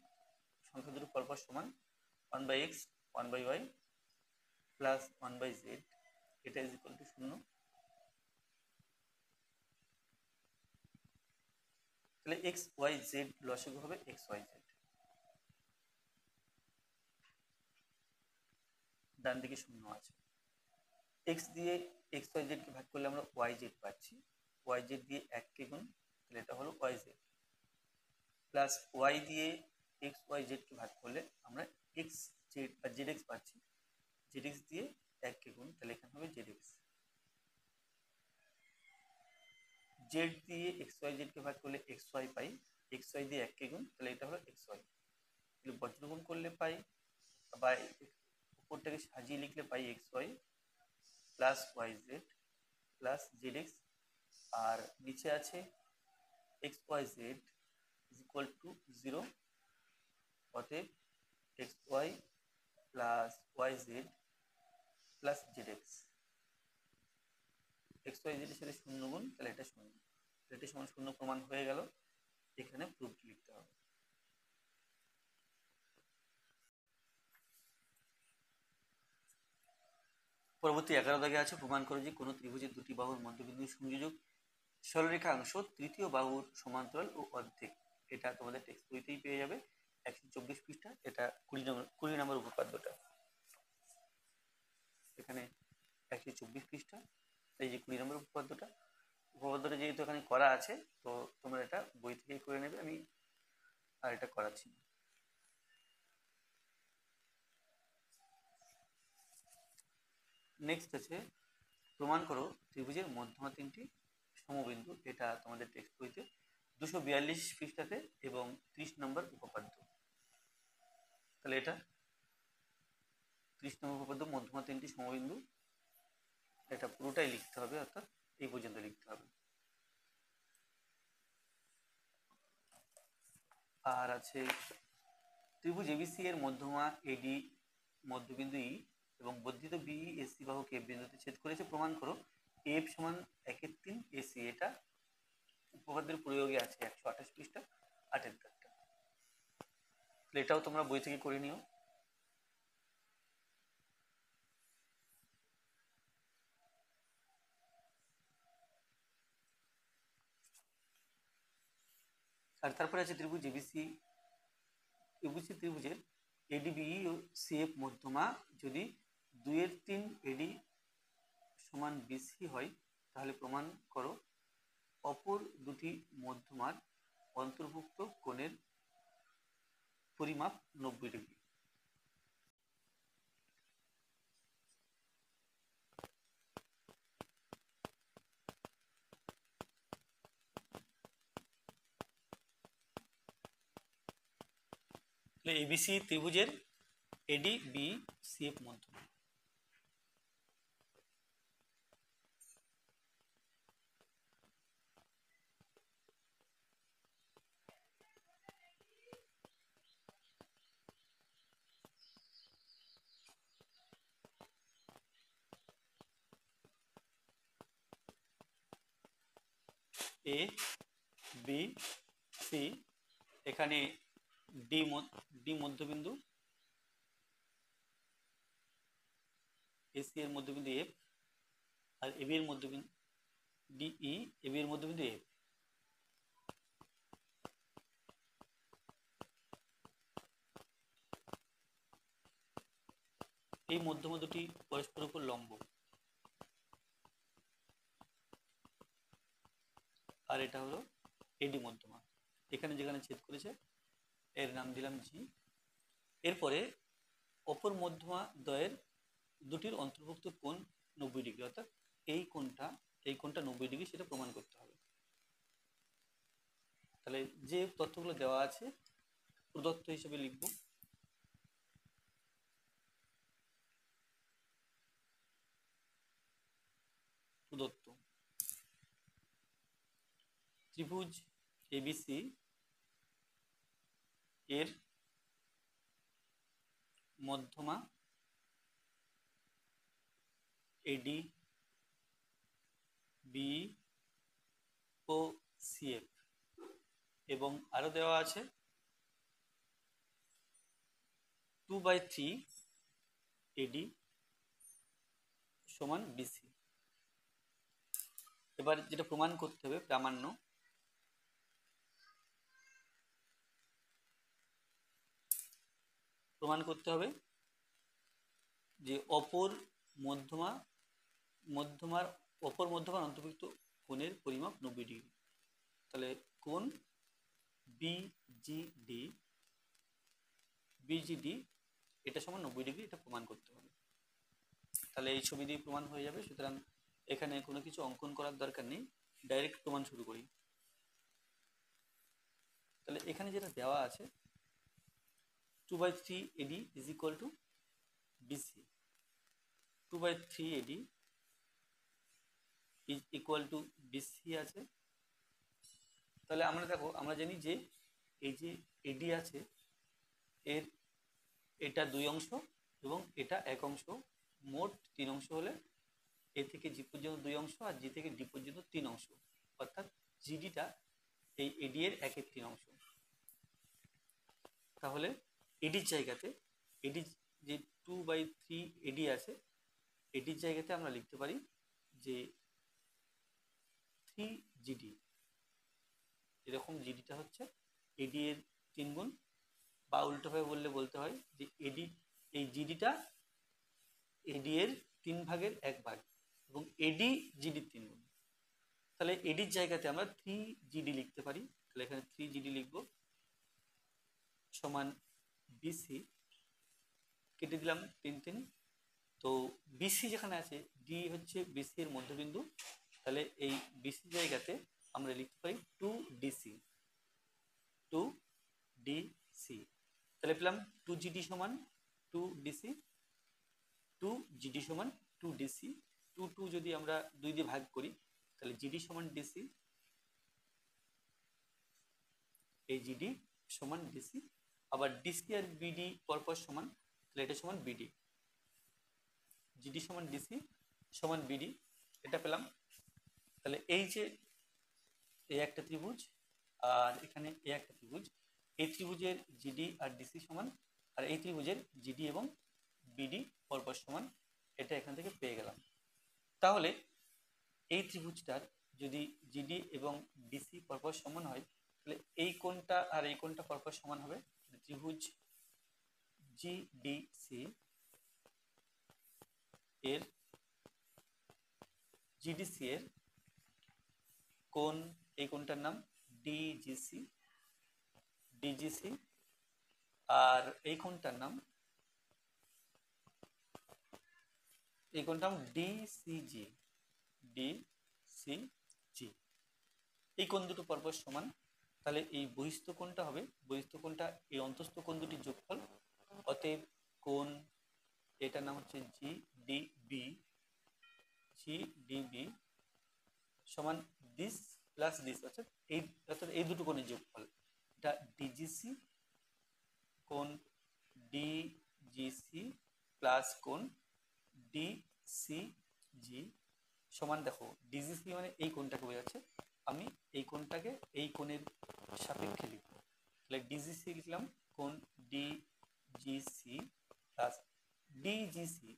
সংখ্যা দুটো পরপর সমান। 1/x 1/y প্লাস 1/z এটা ইজ ইকুয়াল টু 0। তাহলে এক্স ওয়াই জেড লসাগু হবে এক্স ওয়াই জেড, ডান দিকে 0 আছে। এক্স দিয়ে এক্স ওয়াই জেড কে ভাগ করলে আমরা ওয়াই জেড পাচ্ছি, ওয়াই জেড দিয়ে 1 কে গুণ, তাহলে এটা হলো ওয়াই জেড, প্লাস ওয়াই দিয়ে এক্স ওয়াই জেড কে ভাগ করলে আমরা এক্স জেড বা জেড এক্স পাচ্ছি, জেড এক্স দিয়ে 1 কে গুণ, তাহলে এখানে হবে জেড এক্স। জেড দিয়ে এক্স ওয়াই জেড কে ভাগ করলে x y pi, x Y দিয়ে 1 কে গুণ, তাহলে এটা হলো এক্স ওয়াই। তাহলে বজ্রগুণ করলে পাই বা উপরটাকে সাজিয়ে লিখলে পাই x y plus y z plus z x, আর নিচে আছে x y z is equal to 0, অতএব x y plus y z plus z x, x y z এর সাথে 0 গুণ, তাহলে এটা 0, এটা সমান 0 প্রমাণ হয়ে গেল। এখানে প্রুফ লিখতে হবে। পরবর্তী 11 দাগে আছে প্রমাণ করো যে কোনো ত্রিভুজের দুটি বাহুর মধ্যবিন্দু সংযোজক সরলরেখাংশ তৃতীয় বাহুর সমান্তরাল ও অর্ধেক। এটা তোমাদের টেক্সট বইতেই পেয়ে যাবে 124 পৃষ্ঠা, এটা 20 নম্বর উপপাদ্যটা এখানে 124 পৃষ্ঠা, এই যে 20 নম্বর উপপাদ্যটা যেহেতু এখানে করা আছে তো তোমরা এটা বই থেকেই করে নেবে, আমি আর এটা করাচ্ছি না। নেক্সট আছে প্রমাণ করো ত্রিভুজের মধ্যমা তিনটি সমবিন্দু, এটা তোমাদের টেক্সট বইতে 242 পৃষ্ঠাতে এবং 30 নম্বর উপপাদ্য। তাহলে এটা 30 নম্বর উপপাদ্য মধ্যমা তিনটি সমবিন্দু, এটা পুরোটাই লিখতে হবে, অর্থাৎ এই পর্যন্ত লিখতে হবে। আর আছে ত্রিভুজ এবিসি এর মধ্যমা এডি মধ্যবিন্দু ই এবং বর্ধিত বিই এসি বাহুকে বিন্দুতে ছেদ করেছে, প্রমাণ করো এফ সমান 1/3 এসি। এটা উপপাদ্যের প্রয়োগে আছে 128 পৃষ্ঠা 8 দাগটা, এটাও তোমরা বই থেকে করে নিও। আর তারপরে আছে ত্রিভুজ এবিসি ত্রিভুজের এডিবিই ও সিএফ মধ্যমা যদি 2/3 এডি সমান বিসি হয়, তাহলে প্রমাণ করো অপর দুটি মধ্যমার অন্তর্ভুক্ত কোণের পরিমাপ 90 ডিগ্রি। এবিসি ত্রিভুজের এডি বি সিএফ মধ্যমা, এ বি সি, এখানে ডি মধ্যবিন্দু, এসি এর মধ্যবিন্দু এফ, আর এবি এর মধ্যবিন্দু ডিই, এবি এর মধ্যবিন্দু এফ। এই মধ্যমা দুটি পরস্পর উপর লম্ব, আর এটা হলো এডি মধ্যমা। এখানে যেখানে ছেদ করেছে এর নাম দিলাম জি। এরপরে অপর মধ্যমা দ্বয়ের দুটির অন্তর্ভুক্ত কোণ 90 ডিগ্রি, অর্থাৎ এই কোণটা 90 ডিগ্রি, সেটা প্রমাণ করতে হবে। তাহলে যে তথ্যগুলো দেওয়া আছে প্রদত্ত হিসেবে লিখব। প্রদত্ত ত্রিভুজ এবিসি এর মধ্যমা এডি, বি ও সিএফ, এবং আরো দেওয়া আছে 2/3 এডি সমান বিসি। এবার যেটা প্রমাণ করতে হবে, প্রামাণ্য, প্রমাণ করতে হবে যে মধ্যমার অন্তর্ভুক্ত কোণের পরিমাপ 90 ডিগ্রি। তাহলে কোণ বিজিডি এটা সমান 90 ডিগ্রি, এটা প্রমাণ করতে হবে। তাহলে এই ছবি দিয়ে প্রমাণ হয়ে যাবে। সুতরাং এখানে কোনো কিছু অঙ্কন করার দরকার নেই, ডাইরেক্ট প্রমাণ শুরু করি। তাহলে এখানে যেটা দেওয়া আছে 2/3 AD is equal to BC, 2/3 AD is equal to BC আছে। তাহলে আমরা জানি যে এই যে AD আছে এর এটা 2 অংশ এবং এটা 1 অংশ, মোট 3 অংশ হলে এ থেকে জি পর্যন্ত 2 অংশ আর জি থেকে ডি পর্যন্ত 3 অংশ, অর্থাৎ জিডিটা এই এডি এর 1/3 অংশ। তাহলে এডির জায়গাতে এডি যে 2/3 এডি আছে, এডির জায়গাতে আমরা লিখতে পারি যে 3 জিডি। এরকম জিডিটা হচ্ছে এডি এর 3 গুণ, বা উল্টোভাবে বলতে হয় যে এই জিডিটা এডি এর 3 ভাগের 1 ভাগ, এবং এডি জিডির 3 গুণ। তাহলে এডির জায়গাতে আমরা 3 জিডি লিখতে পারি। তাহলে এখানে 3 জিডি লিখব, সমান বিসি, কেটে দিলাম 3 3। তো বিসি যেখানে আছে, ডি হচ্ছে বিসি এর মধ্যবিন্দু, তাহলে এই বিসি জায়গাতে আমরা লিখতে পারি 2ডিসি, 2ডিসি। তাহলে পেলাম 2জিডি সমান 2ডিসি, 2জিডি সমান 2ডিসি। 2 যদি আমরা 2 দিয়ে ভাগ করি তাহলে জিডি সমান ডিসি, এই জিডি সমান ডিসি। আবার ডিসি আর বিডি পরপর সমান, তাহলে এটা সমান বিডি, জিডি সমান ডিসি সমান বিডি, এটা পেলাম। তাহলে এই যে এই একটা ত্রিভুজ আর এখানে এই একটা ত্রিভুজ, এই ত্রিভুজের জিডি আর ডিসি সমান, আর এই ত্রিভুজের জিডি এবং বিডি পরপর সমান, এটা এখান থেকে পেয়ে গেলাম। তাহলে এই ত্রিভুজটার যদি জিডি এবং ডিসি পরপর সমান হয়, তাহলে এই কোণটা আর এই কোণটা পরপর সমান হবে। ত্রিভুজ জিডিসি এর জিডিসি এর কোণ, এই কোণটার নাম ডিজিসি, ডিজিসি, আর এই কোণটার নাম ডিসিজি, ডিসিজি। এই কোণ দুটো পরপর সমান, তাহলে এই বহিস্থ কোণটা হবে, বহিস্থ কোণটা এই অন্তস্থ কোণ দুটির যোগফল। অতএব কোণ, এটার নাম হচ্ছে জিডিবি, জিডিবি সমান দিস প্লাস দিস, অর্থাৎ এই দুটো কোণের যোগফল। এটা ডিজিসি, কোণ ডিজিসি প্লাস কোণ ডিসিজি সমান, দেখো ডিজিসি মানে এই কোণটাকে বোঝাচ্ছে, আমি এই কোণটাকে এই কোণের সাপেক্ষে লিখব। তাহলে ডিজিসি লিখলাম, কোণ ডিজিসি প্লাস ডিজিসি,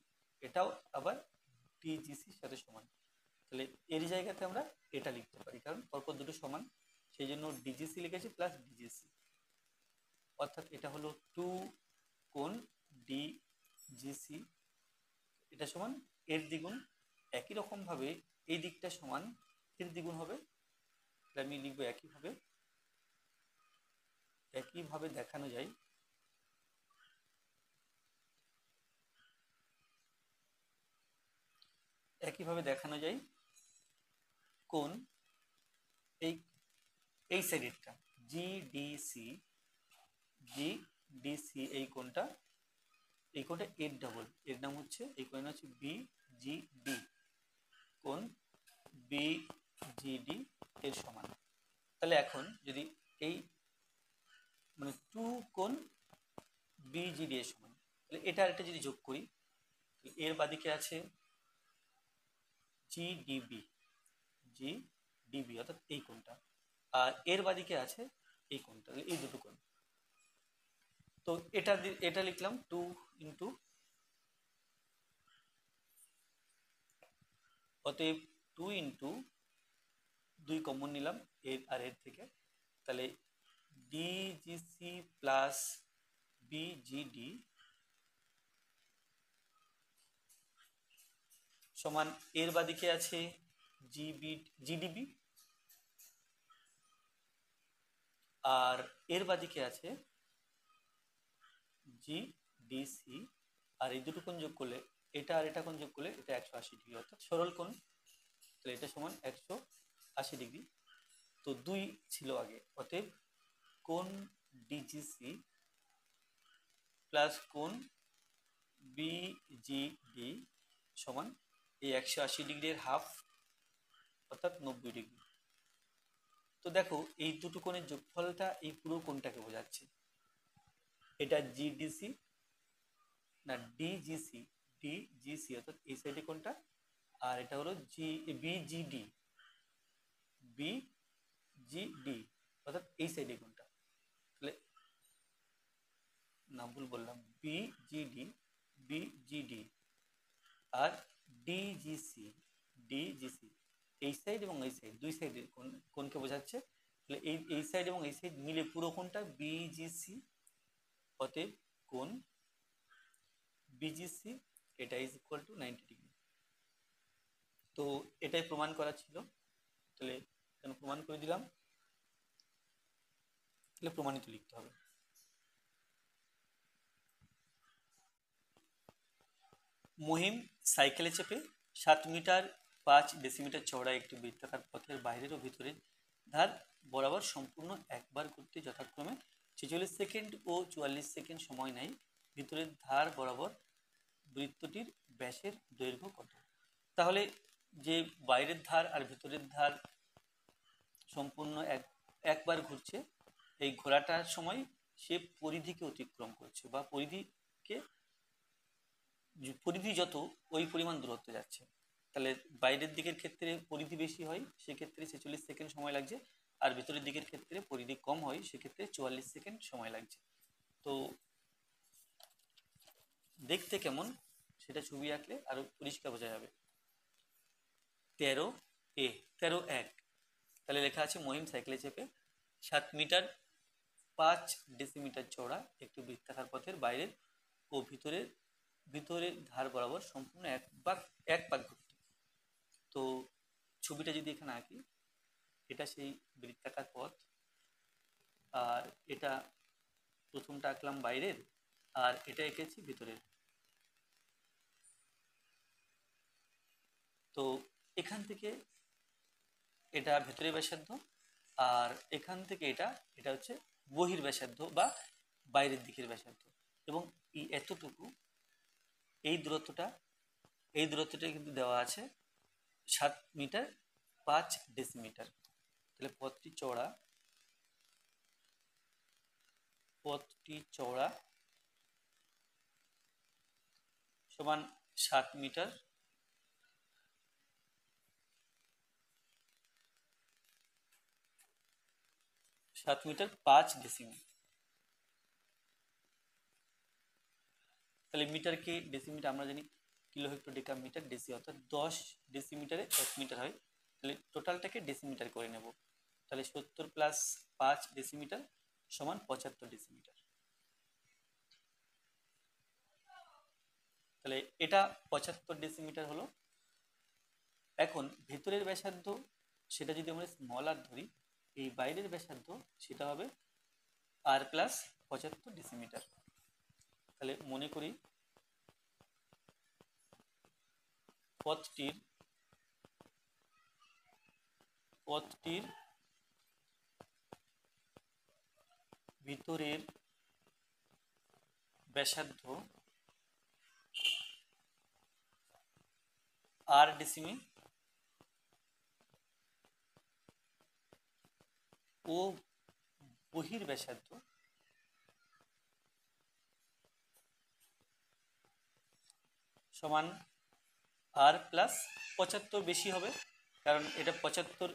এটাও আবার ডিজিসির সাথে সমান। তাহলে এর জায়গাতে আমরা এটা লিখতে পারি, কারণ পরপর দুটো সমান, সেই জন্য ডিজিসি লিখেছি প্লাস ডিজিসি। অর্থাৎ এটা হলো 2 কোণ ডিজিসি, এটা সমান এর দ্বিগুণ। একই রকমভাবে এই দিকটা সমান এর দ্বিগুণ হবে। আমি লিখবো একইভাবে দেখানো যায় কোণ এই এই সাইডেরটা জিডিসি, এই কোণটা এর ডাবল, এর নাম হচ্ছে এই কোণ হচ্ছে বিজিডি, কোণ বিজিডি এর সমান। তাহলে এখন যদি এই মানে 2 কোণ বিজিডি এর সমান, তাহলে এটা আরেকটা যদি যোগ করি, এর বাদিকে আছে জিডিবি অর্থাৎ এই কোণটা, আর এর বাদিকে আছে এই কোণটা, এই দুটো কোণ। তো এটা লিখলাম 2 ইন্টু, অতএব 2 ইন্টু 2 কমন নিলাম এর আর এর থেকে, তাহলে ডিজিসি প্লাস বিজিডি সমান এর বাদিকে আছে জিডিবি আর এর বাদিকে আছে জিডিসি, আর এই দুটো কোণ যোগ করলে এটা আর এটা কোণ যোগ করলে এটা 180 ডিগ্রি, অর্থাৎ সরল কোণ। তাহলে এটা সমান 180 ডিগ্রি। তো 2 ছিল আগে, অতএব কোণ ডিজিসি প্লাস কোণ বিজিডি সমান এই 180 ডিগ্রির হাফ অর্থাৎ 90 ডিগ্রি। তো দেখো এই দুটো কোণের যোগফলটা এই পুরো কোণটাকে বোঝাচ্ছে। এটা জিডিসি না ডিজিসি অর্থাৎ এই সাইডে কোণটা, আর এটা হলো বিজিডি অর্থাৎ এই সাইডে কোণটা। তাহলে না ভুল বললাম, বিজিডি আর ডিজিসি এই সাইড এবং এই সাইড দুই সাইডের কোণকে বোঝাচ্ছে। তাহলে এই সাইড এবং এই সাইড মিলে পুরো কোণটা বিজিসি, অতএব কোণ বিজিসি এটা ইজ ইকুয়াল টু 90 ডিগ্রি। তো এটাই প্রমাণ করা ছিল, তাহলে এখানে প্রমাণ করে দিলাম। তাহলে প্রমাণিত লিখতে হবে। মহিম সাইকেলে চেপে 7 মিটার 5 ডেসিমিটার চওড়া একটি বৃত্তাকার পথের বাইরের ও ভিতরের ধার বরাবর সম্পূর্ণ একবার ঘুরতে যথাক্রমে 46 সেকেন্ড ও 44 সেকেন্ড সময় নেয়। ভিতরের ধার বরাবর বৃত্তটির ব্যাসের দৈর্ঘ্য কত? তাহলে যে বাইরের ধার আর ভিতরের ধার সম্পূর্ণ একবার ঘুরছে, এই ঘোরাটার সময় সে পরিধিকে অতিক্রম করছে বা পরিধি যত ওই পরিমাণ দূরত্ব যাচ্ছে। তাহলে বাইরের দিকের ক্ষেত্রে পরিধি বেশি হয়, সেক্ষেত্রে 46 সেকেন্ড সময় লাগছে, আর ভেতরের দিকের ক্ষেত্রে পরিধি কম হয়, সেক্ষেত্রে 44 সেকেন্ড সময় লাগছে। তো দেখতে কেমন সেটা ছবি আঁকলে আরো পরিষ্কার বোঝা যাবে। 13 তাহলে লেখা আছে মহিম সাইকেলে চেপে 7 মিটার 5 ডেসিমিটার চওড়া একটি বৃত্তাকার পথের বাইরের ও ভিতরের ধার বরাবর সম্পূর্ণ এক পাক ঘুরতে। তো ছবিটা যদি এখানে আঁকি, এটা সেই বৃত্তাকার পথ, আর এটা প্রথমটা আঁকলাম বাইরের, আর এটা এঁকেছি ভিতরের। তো এখান থেকে এটা ভেতরের ব্যাসার্ধ, আর এখান থেকে এটা হচ্ছে বহির্ব্যাসার্ধ বা বাইরের দিকের ব্যাসার্ধ, এবং এই এতটুকু এই দূরত্বটা কিন্তু দেওয়া আছে 7 মিটার 5 ডেসিমিটার। তাহলে পথটি চওড়া সমান 7 মিটার 5 ডেসিমিটার। তাহলে মিটারকে ডেসিমিটার আমরা জানি কিলো হেক্টোডেকামিটার ডেসি, অর্থাৎ 10 ডেসিমিটারে 1 মিটার হয়। তাহলে টোটালটাকে ডেসিমিটার করে নেব। তাহলে 70 প্লাস 5 ডেসিমিটার সমান 75 ডেসিমিটার। তাহলে এটা 75 ডেসিমিটার হলো। এখন ভেতরের ব্যাসার্ধ সেটা যদি আমরা স্মল আর ধরি, এই বাইরের ব্যাসার্ধ সেটা হবে আর প্লাস 75 ডেসিমিটার। তাহলে মনে করি পথটির ভিতরের ব্যাসার্ধ আর ডেসিমি ও বহির ব্যাসার্ধ সমান আর প্লাস 75 বেশি হবে, কারণ এটা 75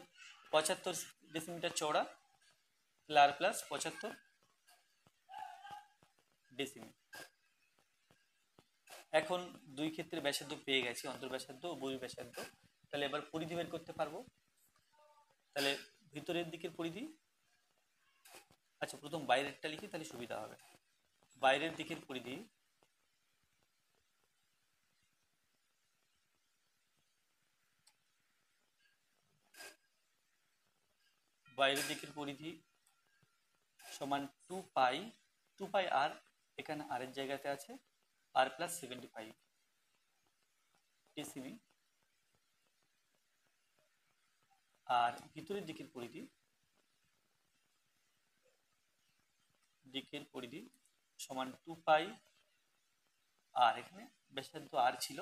ডেসিমিটার চওড়া, তাহলে আর প্লাস 75 ডেসিমি। এখন দুই ক্ষেত্রে ব্যাসার্ধ পেয়ে গেছি, অন্তর ব্যাসার্ধ ও বহির ব্যাসার্ধ। তাহলে এবার পরিধি বের করতে পারবো। তাহলে ভিতরের দিকের পরিধি, আচ্ছা প্রথম বাইরেরটা লিখি তাহলে সুবিধা হবে। বাইরের দিকের পরিধি সমান 2 পাই আর, এখানে আর এর জায়গাতে আছে আর প্লাস 75 ডেসিমি। আর ভিতরের দিকের পরিধি সমান 2 পাই আর, এখানে ব্যাসার্ধ আর ছিল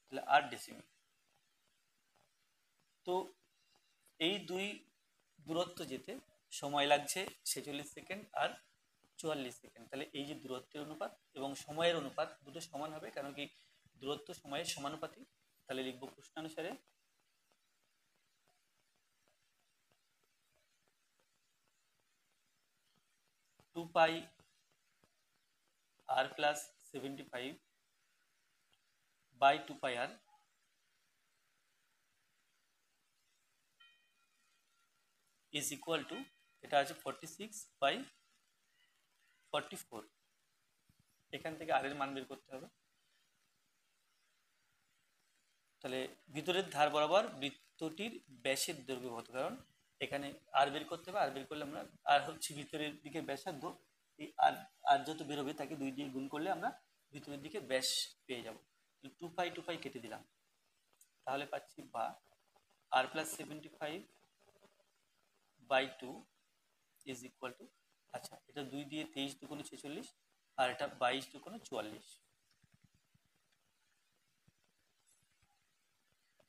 তাহলে 8 ডেসিমি। তো এই দুই দূরত্ব যেতে সময় লাগছে 46 সেকেন্ড আর 44 সেকেন্ড। তাহলে এই যে দূরত্বের অনুপাত এবং সময়ের অনুপাত দুটো সমান হবে, কারণ কি দূরত্ব সময়ের সমানুপাতিক। তাহলে লিখব প্রশ্নানুসারে 2 pi r plus 75 by 2 pi r is equal to, এটা আছে 46/44। এখান থেকে আর এর মান বের করতে হবে। তাহলে ভিতরের ধার বরাবর বৃত্তটির ব্যাসের দৈর্ঘ্য কত, কারণ এখানে আর বের করতে হবে। আর বের করলে আমরা, আর হচ্ছে ভিতরের দিকে ব্যাসার্ধ, এই আর যত বেরোবে তাকে 2 দিয়ে গুণ করলে আমরা ভিতরের দিকে ব্যাস পেয়ে যাব। 2 পাই কেটে দিলাম, তাহলে পাচ্ছি বা আর প্লাস 75/2 ইজ ইকুয়াল টু, আচ্ছা এটা 2 দিয়ে 23 দুগুণে 46 আর এটা 22 দুগুণে 44।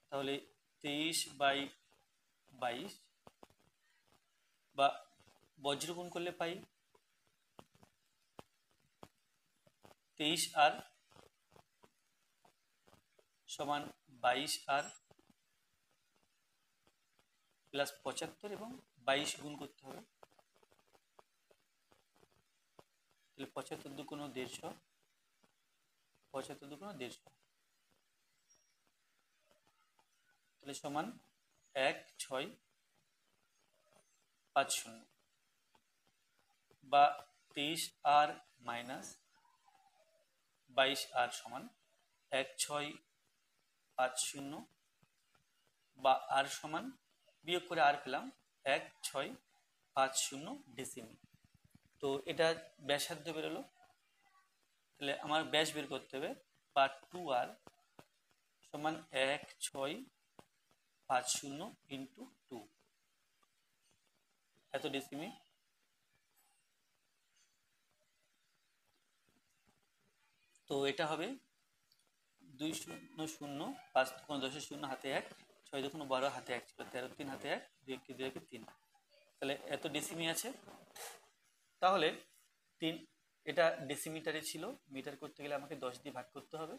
তাহলে 23/22 বা বজ্র গুণ করলে পাই 23 আর সমান 22 আর প্লাস 75 এবং 22 গুণ করতে হবে। তাহলে 75 দুগুণ 150, 75 দুগুণ 150, তাহলে সমান 1650 বা 23 আর মাইনাস 22 আর সমান 1650 বা আর সমান, বিয়োগ করে আর পেলাম 1650 ডেসিমি। তো এটা ব্যাসার্ধ বেরোলো। তাহলে আমার ব্যাস বের করতে হবে, বা 2 আর সমান 1650 ইন্টু 2, এত ডেসিমি। তো এটা হবে 2 0 0, 5 দুগুণ 10 0 হাতে 1, 6 দুগুণ 12 হাতে 1 ছিল, 13 3 হাতে 1, 2 1 2 1 3, তাহলে এত ডেসিমি আছে। তাহলে 3, এটা ডেসিমিটারে ছিল, মিটার করতে গেলে আমাকে 10 দিয়ে ভাগ করতে হবে,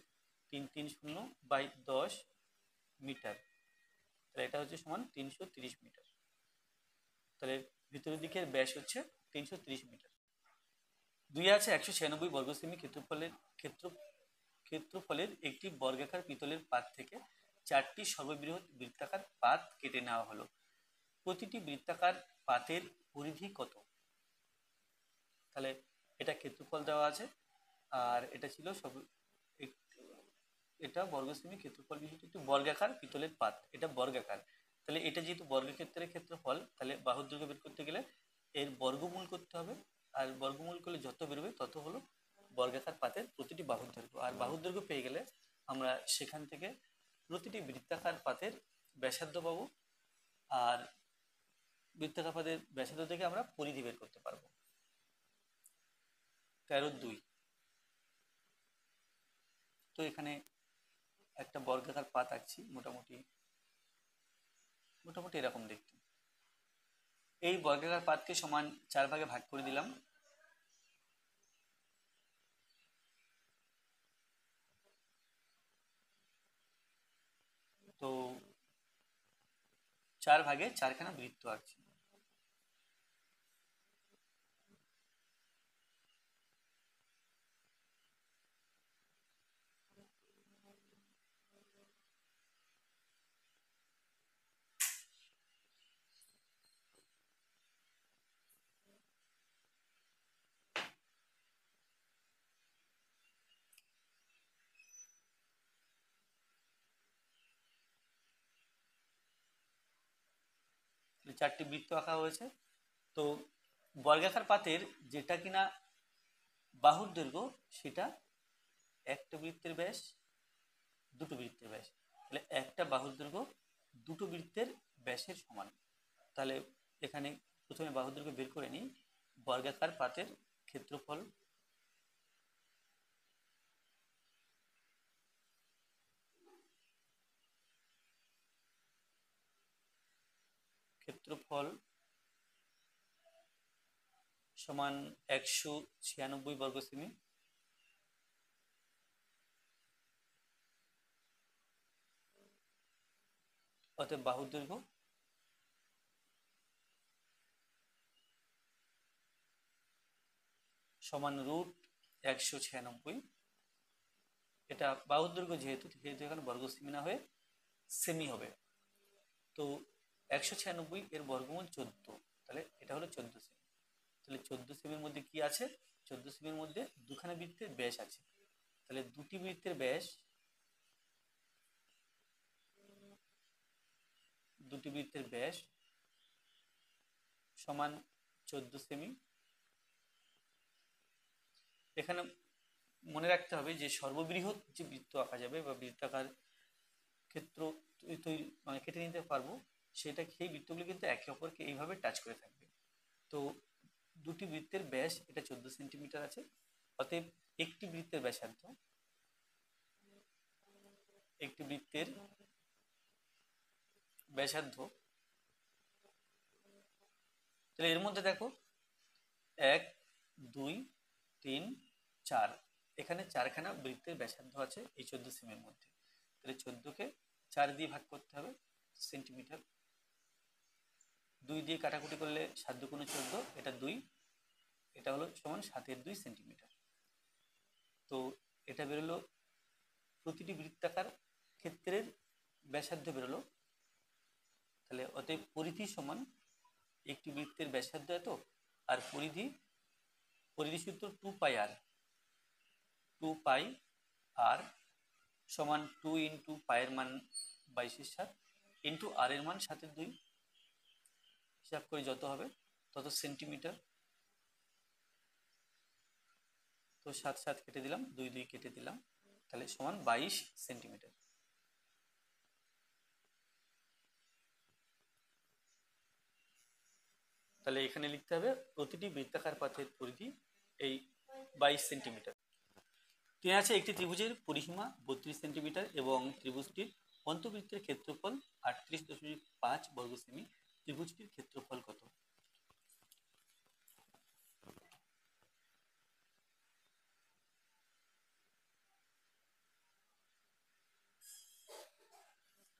330/10 মিটার। তাহলে এটা হচ্ছে সমান 330 মিটার। তাহলে ভিতরের দিকের ব্যাস হচ্ছে 330 মিটার। 2 আছে 196 বর্গ সেমি, ক্ষেত্রফলের একটি বর্গাকার পিতলের পাত থেকে 4টি সর্ববৃহৎ বৃত্তাকার পাত কেটে নেওয়া হলো। প্রতিটি বৃত্তাকার পাতের পরিধি কত? তাহলে এটা ক্ষেত্রফল দেওয়া আছে, আর এটা ছিল এটা বর্গ সেমি ক্ষেত্রফল বিশিষ্ট একটি বর্গাকার পিতলের পাত, এটা বর্গাকার। তাহলে এটা যেহেতু বর্গক্ষেত্রের ক্ষেত্রফল, তাহলে বাহুর দৈর্ঘ্য বের করতে গেলে এর বর্গমূল করতে হবে, আর বর্গমূল করলে যত বেরোবে তত হলো বর্গাকার পাতের প্রতিটি বাহুর দৈর্ঘ্য। আর বাহুর দৈর্ঘ্য পেয়ে গেলে আমরা সেখান থেকে প্রতিটি বৃত্তাকার পাতের ব্যাসার্ধ পাবো, আর বৃত্তাকার পাতের ব্যাসার্ধ থেকে আমরা পরিধি বের করতে পারবো। 13-2। তো এখানে একটা বর্গাকার পাত আঁকছি, মোটামুটি এরকম দেখতে। এই বর্গাকার পাতকে সমান 4 ভাগে ভাগ করে দিলাম। তো 4 ভাগে 4খানা বৃত্ত আঁকছি। চারটি বৃত্ত আঁকা হয়েছে। তো বর্গাকার পাতের যেটা কিনা বাহুর দৈর্ঘ্য, সেটা একটা বৃত্তের ব্যাস, দুটো বৃত্তের ব্যাস। তাহলে একটা বাহুর দৈর্ঘ্য দুটো বৃত্তের ব্যাসের সমান। তাহলে এখানে প্রথমে বাহুর দৈর্ঘ্য বের করে নিই। বর্গাকার পাতের ক্ষেত্রফল সমান 196 বর্গ সেমি। অতএব বাহুর দৈর্ঘ্য সমান √196। এটা বাহুর দৈর্ঘ্য যেহেতু এখানে বর্গ সেমি না হয়ে সেমি হবে। তো 196 এর বর্গমূল 14, তাহলে এটা হলো 14 সেমি। তাহলে 14 সেমির মধ্যে কি আছে? 14 সেমির মধ্যে দুখানা বৃত্তের ব্যাস আছে। তাহলে দুটি বৃত্তের ব্যাস, সমান 14 সেমি। এখানে মনে রাখতে হবে যে সর্ববৃহৎ যে বৃত্ত আঁকা যাবে বা বৃত্তাকার ক্ষেত্র তৈরি মানে কেটে নিতে পারবো, সেটা সেই বৃত্তগুলি কিন্তু একে অপরকে এইভাবে টাচ করে থাকবে। তো দুটি বৃত্তের ব্যাস এটা 14 সেন্টিমিটার আছে। অতএব একটি বৃত্তের ব্যাসার্ধ, তাহলে এর মধ্যে দেখো 1, 2, 3, 4, এখানে 4খানা বৃত্তের ব্যাসার্ধ আছে এই 14 সেমির মধ্যে। তাহলে 14কে 4 দিয়ে ভাগ করতে হবে সেন্টিমিটার। 2 দিয়ে কাটাকুটি করলে 7 × 14, এটা 2, এটা হলো সমান 7/2 সেন্টিমিটার। তো এটা বেরোলো প্রতিটি বৃত্তাকার ক্ষেত্রের ব্যাসার্ধ বেরোলো। তাহলে অতএব পরিধি সমান একটি বৃত্তের ব্যাসার্ধ এত, আর পরিধি সূত্র 2πr সমান 2 × পায়ের মান 22/7 ইন্টু আর এর মান 7/2, হিসাব করে যত হবে তত সেন্টিমিটার। তো 7 7 কেটে দিলাম, 2 2 কেটে দিলাম, তাহলে সমান 22 সেন্টিমিটার। তাহলে এখানে লিখতে হবে প্রতিটি বৃত্তাকার পাতের পরিধি এই 22 সেন্টিমিটার। দেওয়া আছে একটি ত্রিভুজের পরিসীমা 32 সেন্টিমিটার এবং ত্রিভুজটির অন্তর্বৃত্তের ক্ষেত্রফল 38.5 বর্গ সেমি। ত্রিভুজটির ক্ষেত্রফল কত?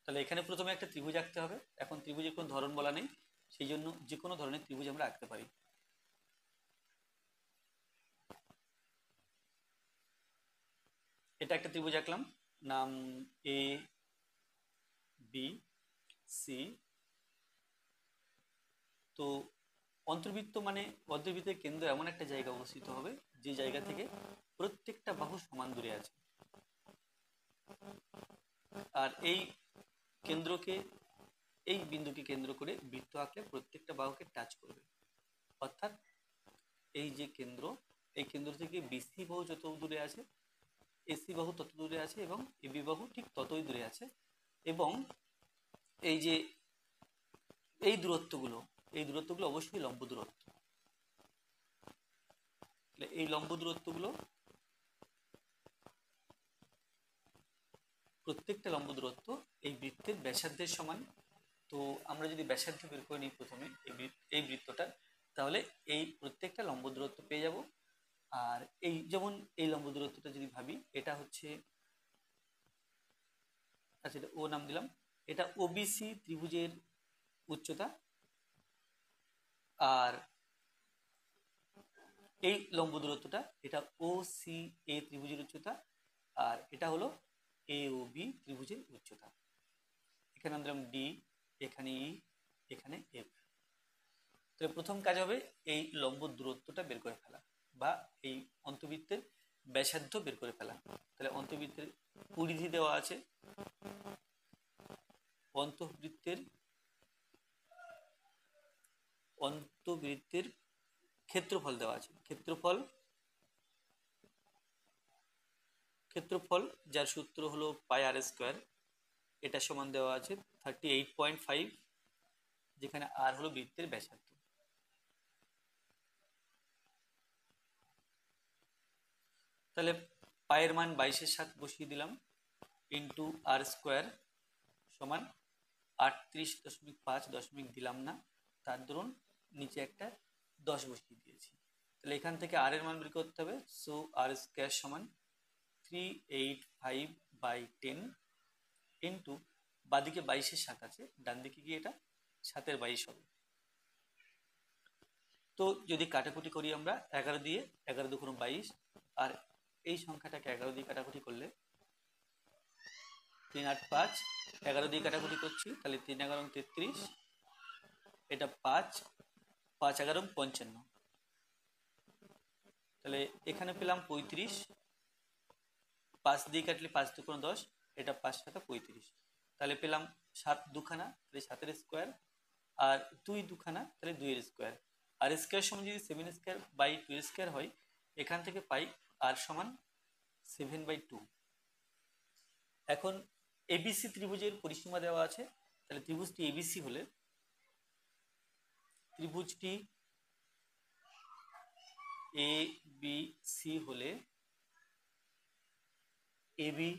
তাহলে এখানে প্রথমে একটা ত্রিভুজ আঁকতে হবে। এখন ত্রিভুজের কোনো ধরন বলা নেই, সেই জন্য যে কোনো ধরনের ত্রিভুজ আমরা আঁকতে পারি। এটা একটা ত্রিভুজ আঁকলাম, নাম এ বি সি। তো অন্তর্বৃত্ত মানে অন্তর্বৃত্তের কেন্দ্র এমন একটা জায়গা অবস্থিত হবে যে জায়গা থেকে প্রত্যেকটা বাহু সমান দূরে আছে, আর এই কেন্দ্রকে, এই বিন্দুকে কেন্দ্র করে বৃত্ত আঁকলে প্রত্যেকটা বাহুকে টাচ করবে। অর্থাৎ এই যে কেন্দ্র, এই কেন্দ্র থেকে বিসি বাহু যত দূরে আছে, এসি বাহু তত দূরে আছে, এবং এবি বাহু ঠিক ততই দূরে আছে। এবং এই যে এই দূরত্বগুলো অবশ্যই লম্ব দূরত্ব। এই লম্ব দূরত্বগুলো, প্রত্যেকটা লম্ব দূরত্ব এই বৃত্তের ব্যাসার্ধের সমান। তো আমরা যদি ব্যাসার্ধ বের করে নিই প্রথমে এই বৃত্তটা, তাহলে এই প্রত্যেকটা লম্ব দূরত্ব পেয়ে যাব। আর এই যেমন এই লম্ব দূরত্বটা যদি ভাবি, এটা হচ্ছে, আচ্ছা এটা ও নাম দিলাম, এটা ওবিসি ত্রিভুজের উচ্চতা। আর এই লম্ব দূরত্বটা, এটা ও সি এ ত্রিভুজের উচ্চতা, আর এটা হলো এ ও বি ত্রিভুজের উচ্চতা। এখানে আমরা দিলাম ডি, এখানে ই, এখানে এফ। তাহলে প্রথম কাজ হবে এই লম্ব দূরত্বটা বের করে ফেলা, বা এই অন্তবৃত্তের ব্যাসার্ধ বের করে ফেলা। তাহলে অন্তবৃত্তের পরিধি দেওয়া আছে, অন্তবৃত্তের ক্ষেত্রফল দেওয়া আছে। ক্ষেত্রফল যার সূত্র হলো পাই আর স্কোয়ার, এটা সমান দেওয়া আছে 38.5, যেখানে আর হলো বৃত্তের ব্যাসার্ধ। তাহলে পায়ের মান 22/7 বসিয়ে দিলাম, ইন্টু আর স্কোয়ার সমান 38.5, দশমিক দিলাম না, তার দরুন নিচে একটা 10 বসিয়ে দিয়েছি। তাহলে এখান থেকে আর এর মান বের করতে হবে। সো আর স্কোয়ার সমান 385/10 ইন্টু, বাদিকে 22/7 আছে, ডান দিকে গিয়ে এটা 7/22 হবে। তো যদি কাটাকুটি করি আমরা 11 দিয়ে, 11 দুগুণ 22, আর এই সংখ্যাটাকে 11 দিয়ে কাটাকুটি করলে 3 8 5, 11 দিয়ে কাটাকুটি করছি, তাহলে 3 11 33, এটা 5, 5 11 55, তাহলে এখানে পেলাম 35। 5 দিয়ে কাটলে 5 দুগুণ 10, এটা 5 7 35, তাহলে পেলাম 7 দুখানা, তাহলে 7-এর স্কোয়ার, আর 2 দুখানা, তাহলে 2-এর স্কোয়ার। আর স্কোয়ার সমান যদি 7 স্কোয়ার বাই 2 স্কোয়ার হয়, এখান থেকে পাই আর সমান 7/2। এখন এবিসি ত্রিভুজের পরিসীমা দেওয়া আছে। তাহলে ত্রিভুজটি এবিসি হলে, ত্রিভুজটি এ বি সি হলে AB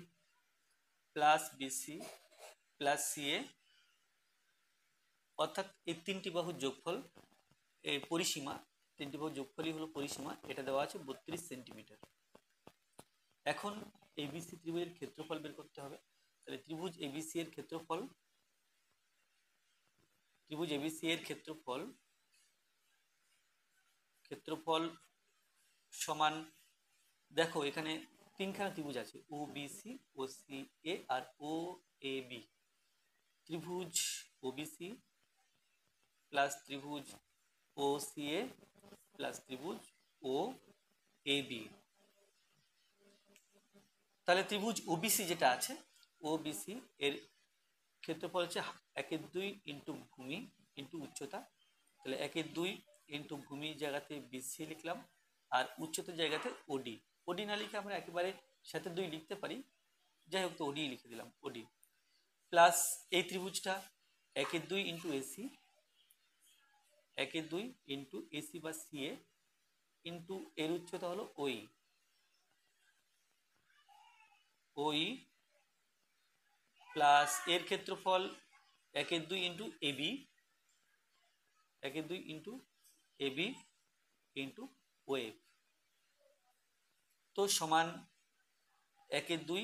plus BC plus CA, অর্থাৎ এই তিনটি বাহুর যোগফল, এই পরিসীমা, তিনটি বাহুর যোগফলই হলো পরিসীমা, এটা দেওয়া আছে 32 সেন্টিমিটার। এখন এবিসি ত্রিভুজের ক্ষেত্রফল বের করতে হবে। তাহলে ত্রিভুজ এবিসি এর ক্ষেত্রফল সমান, দেখো এখানে তিনখানা ত্রিভুজ আছে, ও BC, O C A, R O A B. ত্রিভুজ ওবিসি প্লাস ত্রিভুজ ও সি এ প্লাস ত্রিভুজ ও এ বি। তাহলে ত্রিভুজ ওবিসি যেটা আছে, ওবিসি এর ক্ষেত্রফল হচ্ছে 1/2 ইন্টু ভূমি ইন্টু উচ্চতা। তাহলে 1/2 ইন্টু ভূমি জায়গাতে বিসি লিখলাম, আর উচ্চতার জায়গাতে ওডি। ওডি না লিখে আমরা একেবারে 7/2 লিখতে পারি, যাই হোক, তো ওডি লিখে দিলাম, ওডি প্লাস এই ত্রিভুজটা 1/2 ইন্টু এসি, 1/2 ইন্টু এসি বা সিএ ইন্টু এর উচ্চতা হলো ওই প্লাস এর ক্ষেত্রফল 1/2 into AB, 1/2 into AB into OF, তো সমান 1/2,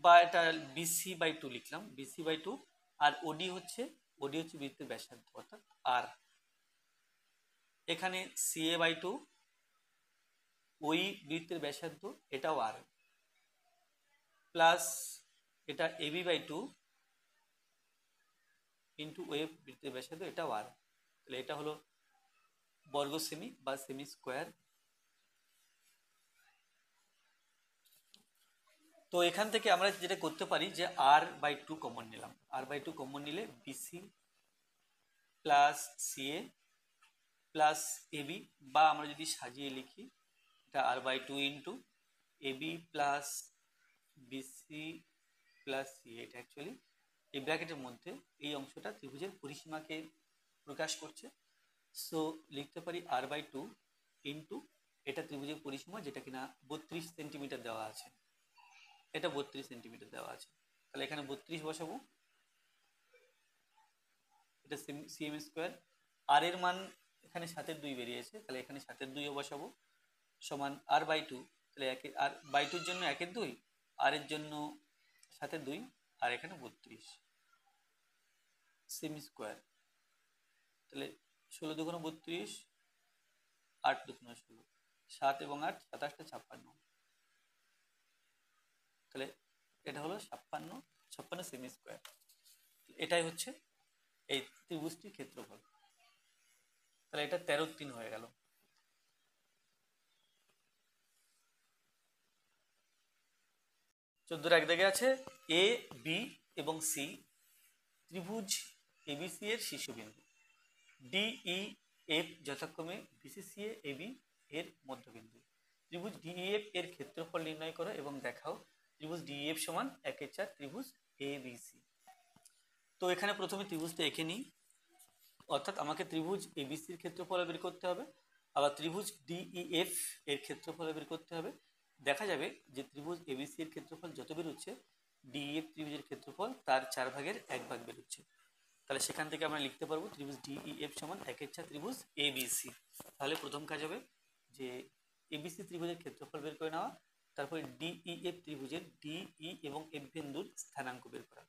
বা এটা BC/2 লিখলাম, BC/2। আর ওডি হচ্ছে বৃত্তের ব্যাসার্ধ, অর্থাৎ আর। এখানে CA/2, ওই বৃত্তের ব্যাসার্ধ, এটাও আর। প্লাস এটা এবি বাই 2 ইন্টু ওয়েভ বৃত্তের ব্যাসার্ধ, এটা আর। তাহলে এটা হলো বর্গ সেমি বা সেমি স্কোয়ার। তো এখান থেকে আমরা যেটা করতে পারি যে আর বাই 2 কমন নিলাম, আর বাই 2 কমন নিলে BC plus CA plus AB, বা আমরা যদি সাজিয়ে লিখি এটা r by 2 into AB plus BC plus C. এটা অ্যাকচুয়ালি এই ব্র্যাকেটের মধ্যে এই অংশটা ত্রিভুজের পরিসীমাকে প্রকাশ করছে। সো লিখতে পারি আর বাই 2 ইন্টু এটা ত্রিভুজের পরিসীমা, যেটা কিনা 32 সেন্টিমিটার দেওয়া আছে, এটা 32 সেন্টিমিটার দেওয়া আছে। তাহলে এখানে 32 বসাবো, এটা সিএম স্কোয়ার। আর এর মান এখানে 7/2 বেরিয়েছে, তাহলে এখানে 7/2ও বসাবো, সমান আর বাই 2। তাহলে আর বাই 2-র জন্য 1/2, আর এর জন্য 7/2, আর এখানে 32 সেমি স্কোয়ার। তাহলে 16 দুগুণ 32, 8 দুগুণ 16, 7 এবং 8 27টা 56। তাহলে এটা হলো 56 সেমি স্কোয়ার। এটাই হচ্ছে এই ত্রিভুজটির ক্ষেত্রফল। তাহলে এটা 13/3 হয়ে গেল। 14 এক দাগে আছে এ বি এবং সি ত্রিভুজ এবিসি এর শীর্ষবিন্দু, ডিই এফ যথাক্রমে বিসিসিএ এবি এর মধ্যবিন্দু। ত্রিভুজ ডিইএফ এর ক্ষেত্রফল নির্ণয় করো এবং দেখাও ত্রিভুজ ডিইএফ সমান 1/4 ত্রিভুজ এবিসি। তো এখানে প্রথমে ত্রিভুজটা এঁকে নিই, অর্থাৎ আমাকে ত্রিভুজ এবিসির ক্ষেত্রফল বের করতে হবে, আবার ত্রিভুজ ডিইএফ এর ক্ষেত্রফল বের করতে হবে। দেখা যাবে যে ত্রিভুজ এবিসি এর ক্ষেত্রফল যত বেরোচ্ছে, ডিইএফ ত্রিভুজের ক্ষেত্রফল তার 4/1 বেরোচ্ছে। তাহলে সেখান থেকে আমরা লিখতে পারবো ত্রিভুজ ডিইএফ সমান 1/4 ত্রিভুজ এবিসি। তাহলে প্রথম কাজ হবে যে এবিসি ত্রিভুজের ক্ষেত্রফল বের করে নেওয়া, তারপরে ডিইএফ ত্রিভুজের ডিই এবং এফ বিন্দুর স্থানাঙ্ক বের করা।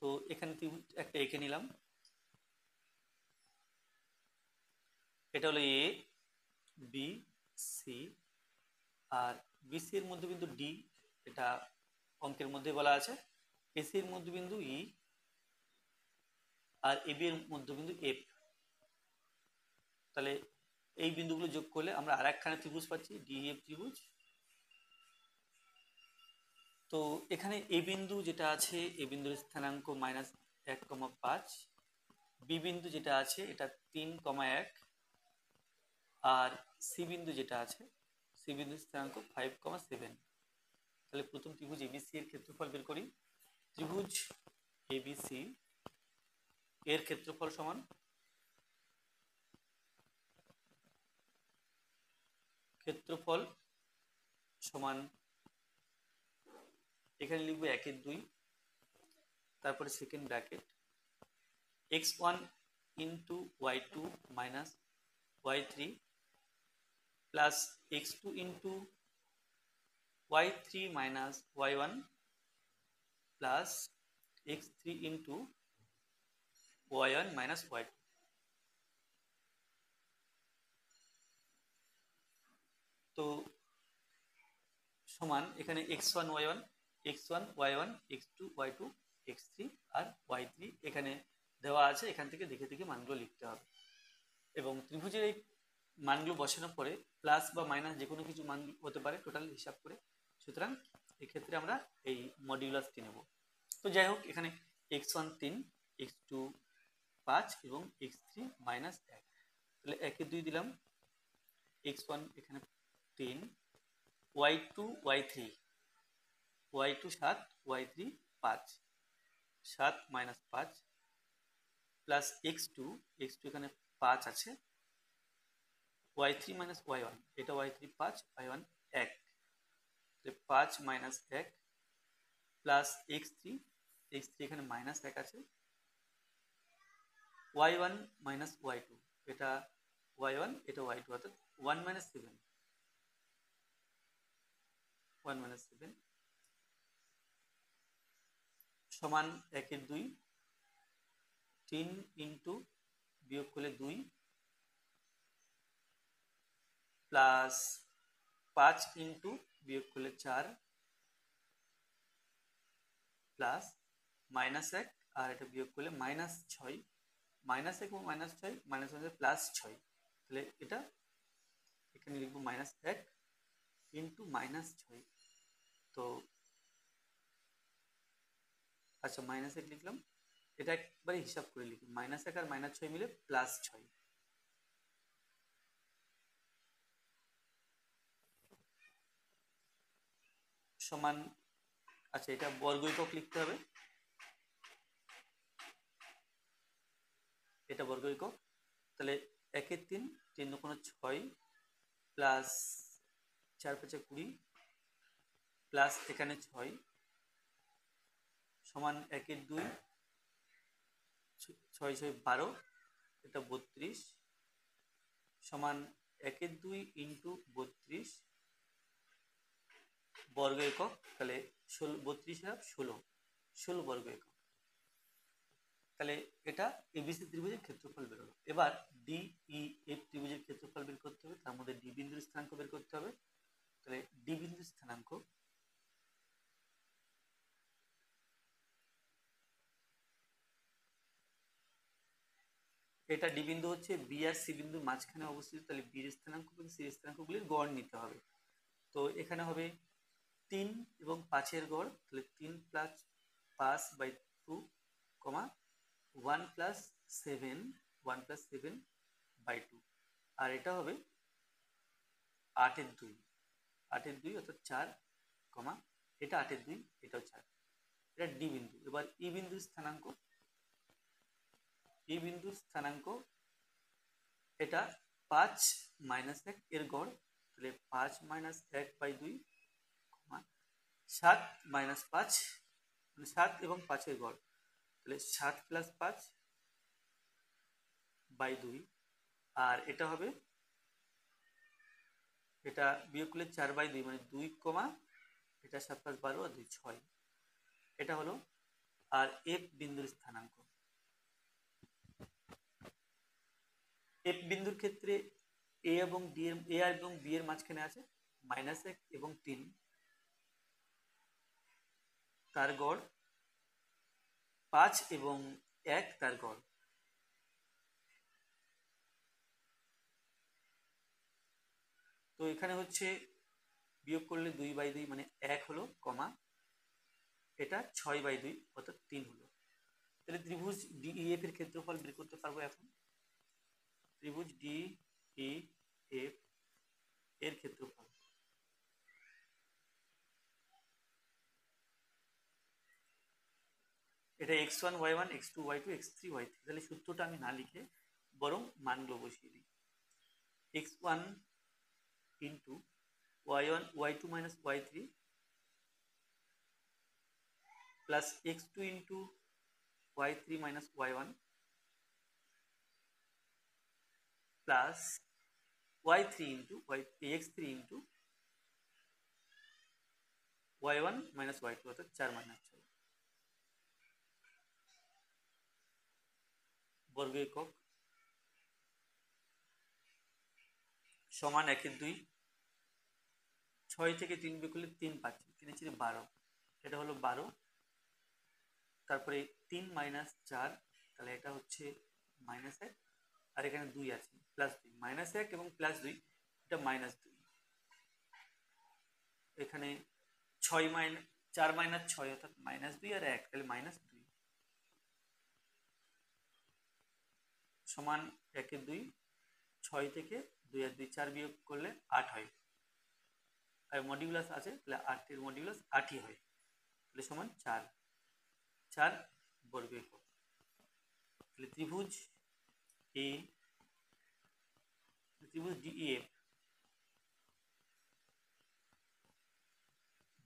তো এখানে ত্রিভুজ একটা এঁকে নিলাম, এটা হলো এ বি সি, আর বিসি এর মধ্যবিন্দু ডি, এটা অঙ্কের মধ্যে বলা আছে। এসি এর মধ্যবিন্দু ই, আর এবি এর মধ্যবিন্দু এফ। তাহলে এই বিন্দুগুলো যোগ করলে আমরা আর একখানে ত্রিভুজ পাচ্ছি, ডিএফ ত্রিভুজ। তো এখানে এ বিন্দু যেটা আছে, এ বিন্দুর স্থানাঙ্ক -1,5, বি বিন্দু যেটা আছে এটা 3,1, আর সি বিন্দু যেটা আছে, সি বিন্দুর স্থানাঙ্ক 5,7। তাহলে প্রথম ত্রিভুজ এবিসি এর ক্ষেত্রফল বের করি। ত্রিভুজ এবিসি এর ক্ষেত্রফল সমান এখানে লিখবো 1/2, তারপরে second bracket x1 into y2 minus y3 plus x2 into y3 minus y1 plus x3 into y1 minus y2। তো সমান এখানে x1 y1 x2 y2 x3 আর y3 এখানে দেওয়া আছে, এখান থেকে দেখে দেখে মানগুলো লিখতে হবে। এবং ত্রিভুজের এই মানগুলো বসানোর পরে প্লাস বা মাইনাস যে কোনো কিছু মান হতে পারে টোটাল হিসাব করে। সুতরাং এক্ষেত্রে আমরা এই মডিউলাসটি নেব। তো যাই হোক, এখানে x1 3, x2 5 এবং x3 -1। তাহলে 1/2 দিলাম, x1 এখানে 3, y2 y3, y2 7, y3 5, 7 - 5 plus x2 এখানে 5 আছে, y3 - y1, এটা y3 5, y1 1, 5 - 1 প্লাস x3 এখানে -1 আছে, y1 - y2, এটা y1 এটা y2, অর্থাৎ 1 - 7, 1 - 7 সমান 1/2, 3 ইন্টু বিয়োগ করলে 2 প্লাস 5 ইন্টু বিয়োগ করলে 4 প্লাস -1 আর এটা বিয়োগ করলে -6, -1 এবং -6 -1 +6, তাহলে এটা এখানে লিখবো -1 ইন্টু -6। তো আচ্ছা -1 লিখলাম, এটা একবারে হিসাব করে লিখি, -1 আর -6 মিলে +6। সমান, আচ্ছা এটা বর্গ একক লিখতে হবে, এটা বর্গ একক, তাহলে 1 এর 3, 3 দুগুণ 6 প্লাস 4 5 20 প্লাস এখানে 6 সমান 1 এর 2, 6 6 12, এটা 32 সমান 1 এর 2 ইন্টু 32 বর্গ একক, তাহলে 32 আর 16 বর্গ একক। তাহলে এটা এবিসি ত্রিভুজের ক্ষেত্রফল বেরোলো। এবার ডি ই এফ ত্রিভুজের ক্ষেত্রফল বের করতে হবে, তার মধ্যে ডি বিন্দুর স্থানাঙ্ক বের করতে হবে। তাহলে ডি বিন্দুর স্থানাঙ্ক এটা ডি বিন্দু হচ্ছে বি আর সি বিন্দুর মাঝখানে অবস্থিত, তাহলে বি এর স্থানাঙ্ক এবং সি এর স্থানাঙ্কগুলির গড় নিতে হবে। তো এখানে হবে 3 এবং 5 এর গড়, তাহলে 3 প্লাস 5/2, 1 প্লাস 7/2, আর এটা হবে 8 এর 2, 8 এর 2 অর্থাৎ 4, এটা 8 এর 2, এটাও 4, এটা ডি বিন্দু। এবার ই বিন্দুর স্থানাঙ্ক, ই বিন্দুর স্থানাঙ্ক এটা 5 - 1 এর গড়, তাহলে 5 - 1/2, 7 - 5, মানে 7 এবং 5 এর গড়, তাহলে 7 প্লাস 5/2, আর এটা হবে, এটা বিয়োগ করলে 4/2 মানে 2, এটা 7 + 12 আর 2 6, এটা হলো। আর এফ বিন্দুর স্থানাঙ্ক, এফ বিন্দুর ক্ষেত্রে এ এবং ডি এর, এ এবং বি এর মাঝখানে আছে -1 এবং 3, তার গড় 5 এবং 1, তার গড়। তো এখানে হচ্ছে বিয়োগ করলে 2/2 মানে 1 হলো, এটা 6/2 অর্থাৎ 3 হলো। তাহলে ত্রিভুজ ডিইএফ এর ক্ষেত্রফল বের করতে পারবো এখন। ত্রিভুজ ডিইএফ এর ক্ষেত্রফল এটা x1 y1 x2 y2 x3 y3, তাহলে সূত্রটা আমি না লিখে বরং মানগুলো বসিয়ে দিই। x1 into y1 y2 minus y3 plus x2 into y3 minus y1 plus y3 into x3 into y1 minus y2 অর্থাৎ 4 - 6 বর্গ একক সমান 1 এর 2, 6 থেকে 3 বিয়োগ করলে 3 পাচ্ছি, 3 × 12, এটা হলো 12, তারপরে 3 - 4, তাহলে এটা হচ্ছে -1, আর এখানে 2 আছে +2, -1 এবং +2, এটা -2, এখানে 4 - 6 অর্থাৎ -2 আর 1, তাহলে -2 সমান 1 এর 2, 6 থেকে 2 আর 2 4 বিয়োগ করলে 8 হয়, আর মডিউলাস আছে, তাহলে 8 এর মডিউলাস 8ই হয়, তাহলে সমান 4 বর্গ একক। তাহলে ত্রিভুজ ডিইএফ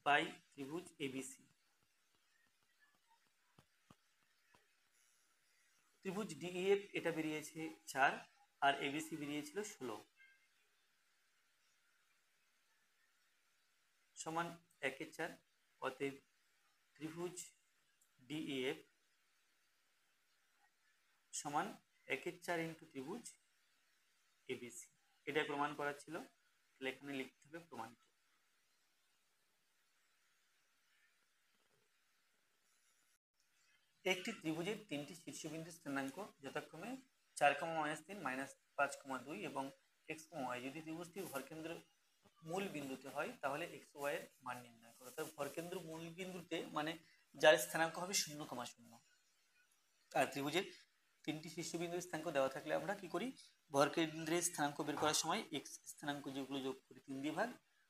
বাই ত্রিভুজ এবিসি, ত্রিভুজ ডিইএফ এটা বেরিয়েছে 4 আর এবিসি বেরিয়েছিল 16, সমান 1 এর 4, অতএব ত্রিভুজ ডিইএফ সমান 1 এর 4 ইন্টু ত্রিভুজ এবিসি। এটাই প্রমাণ করা ছিল, তাহলে এখানে লিখতে হবে প্রমাণিত। একটি ত্রিভুজের তিনটি শীর্ষবিন্দুর স্থানাঙ্ক যথাক্রমে 4,-3 -5,2 এবং x,y যদি ত্রিভুজটির ভরকেন্দ্র মূল বিন্দুতে হয় তাহলে x ও y এর মান নির্ণয় করো। অর্থাৎ ভরকেন্দ্র মূল বিন্দুতে মানে যার স্থানাঙ্ক হবে 0,0 আর ত্রিভুজের তিনটি শীর্ষবিন্দুর স্থানাঙ্ক দেওয়া থাকলে আমরা কি করি, ভরকেন্দ্রের স্থানাঙ্ক বের করার সময় x স্থানাঙ্ক যেগুলো যোগ করি 3 দিয়ে ভাগ,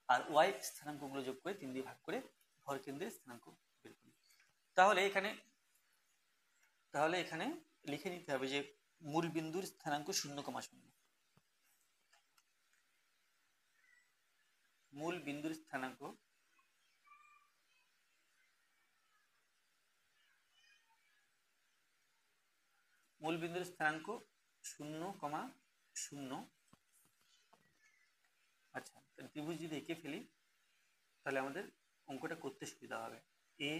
আর y স্থানাঙ্কগুলো যোগ করে 3 দিয়ে ভাগ করে ভরকেন্দ্রের স্থানাঙ্ক বের করি। তাহলে এখানে লিখে নিতে হবে যে মূল বিন্দুর স্থানাঙ্ক 0,0, মূল বিন্দুর স্থানাঙ্ক মূল বিন্দুর স্থানাঙ্ক 0,0। আচ্ছা, ত্রিভুজ যদি এঁকে ফেলি তাহলে আমাদের অঙ্কটা করতে সুবিধা হবে। এ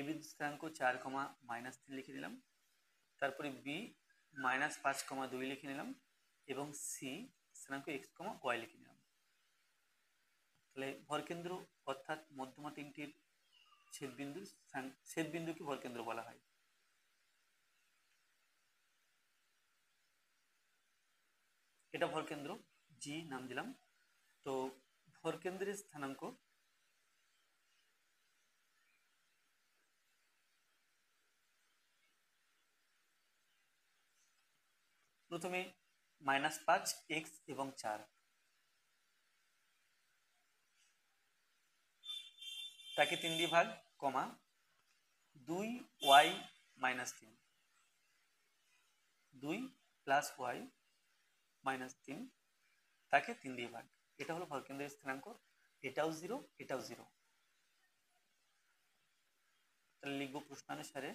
বিন্দুর স্থানাঙ্ক 4,-3 লিখে দিলাম, তারপরে বি -5,2 লিখে নিলাম এবং সি স্থানাঙ্ক x, y লিখে নিলাম। তাহলে ভরকেন্দ্র অর্থাৎ মধ্যমা তিনটির ছেদবিন্দুকে ভরকেন্দ্র বলা হয়। এটা ভরকেন্দ্র, জি নাম দিলাম। তো ভরকেন্দ্রের স্থানাঙ্ক প্রথমে -5 x এবং 4, তাকে 3 দিয়ে ভাগ, কমা 2y -3, 2 + y -3 তাকে 3 দিয়ে ভাগ। এটা হলো ভরকেন্দ্রের স্থানাঙ্ক, এটাও 0 এটাও 0। তাহলে লিখবো প্রশ্নানুসারে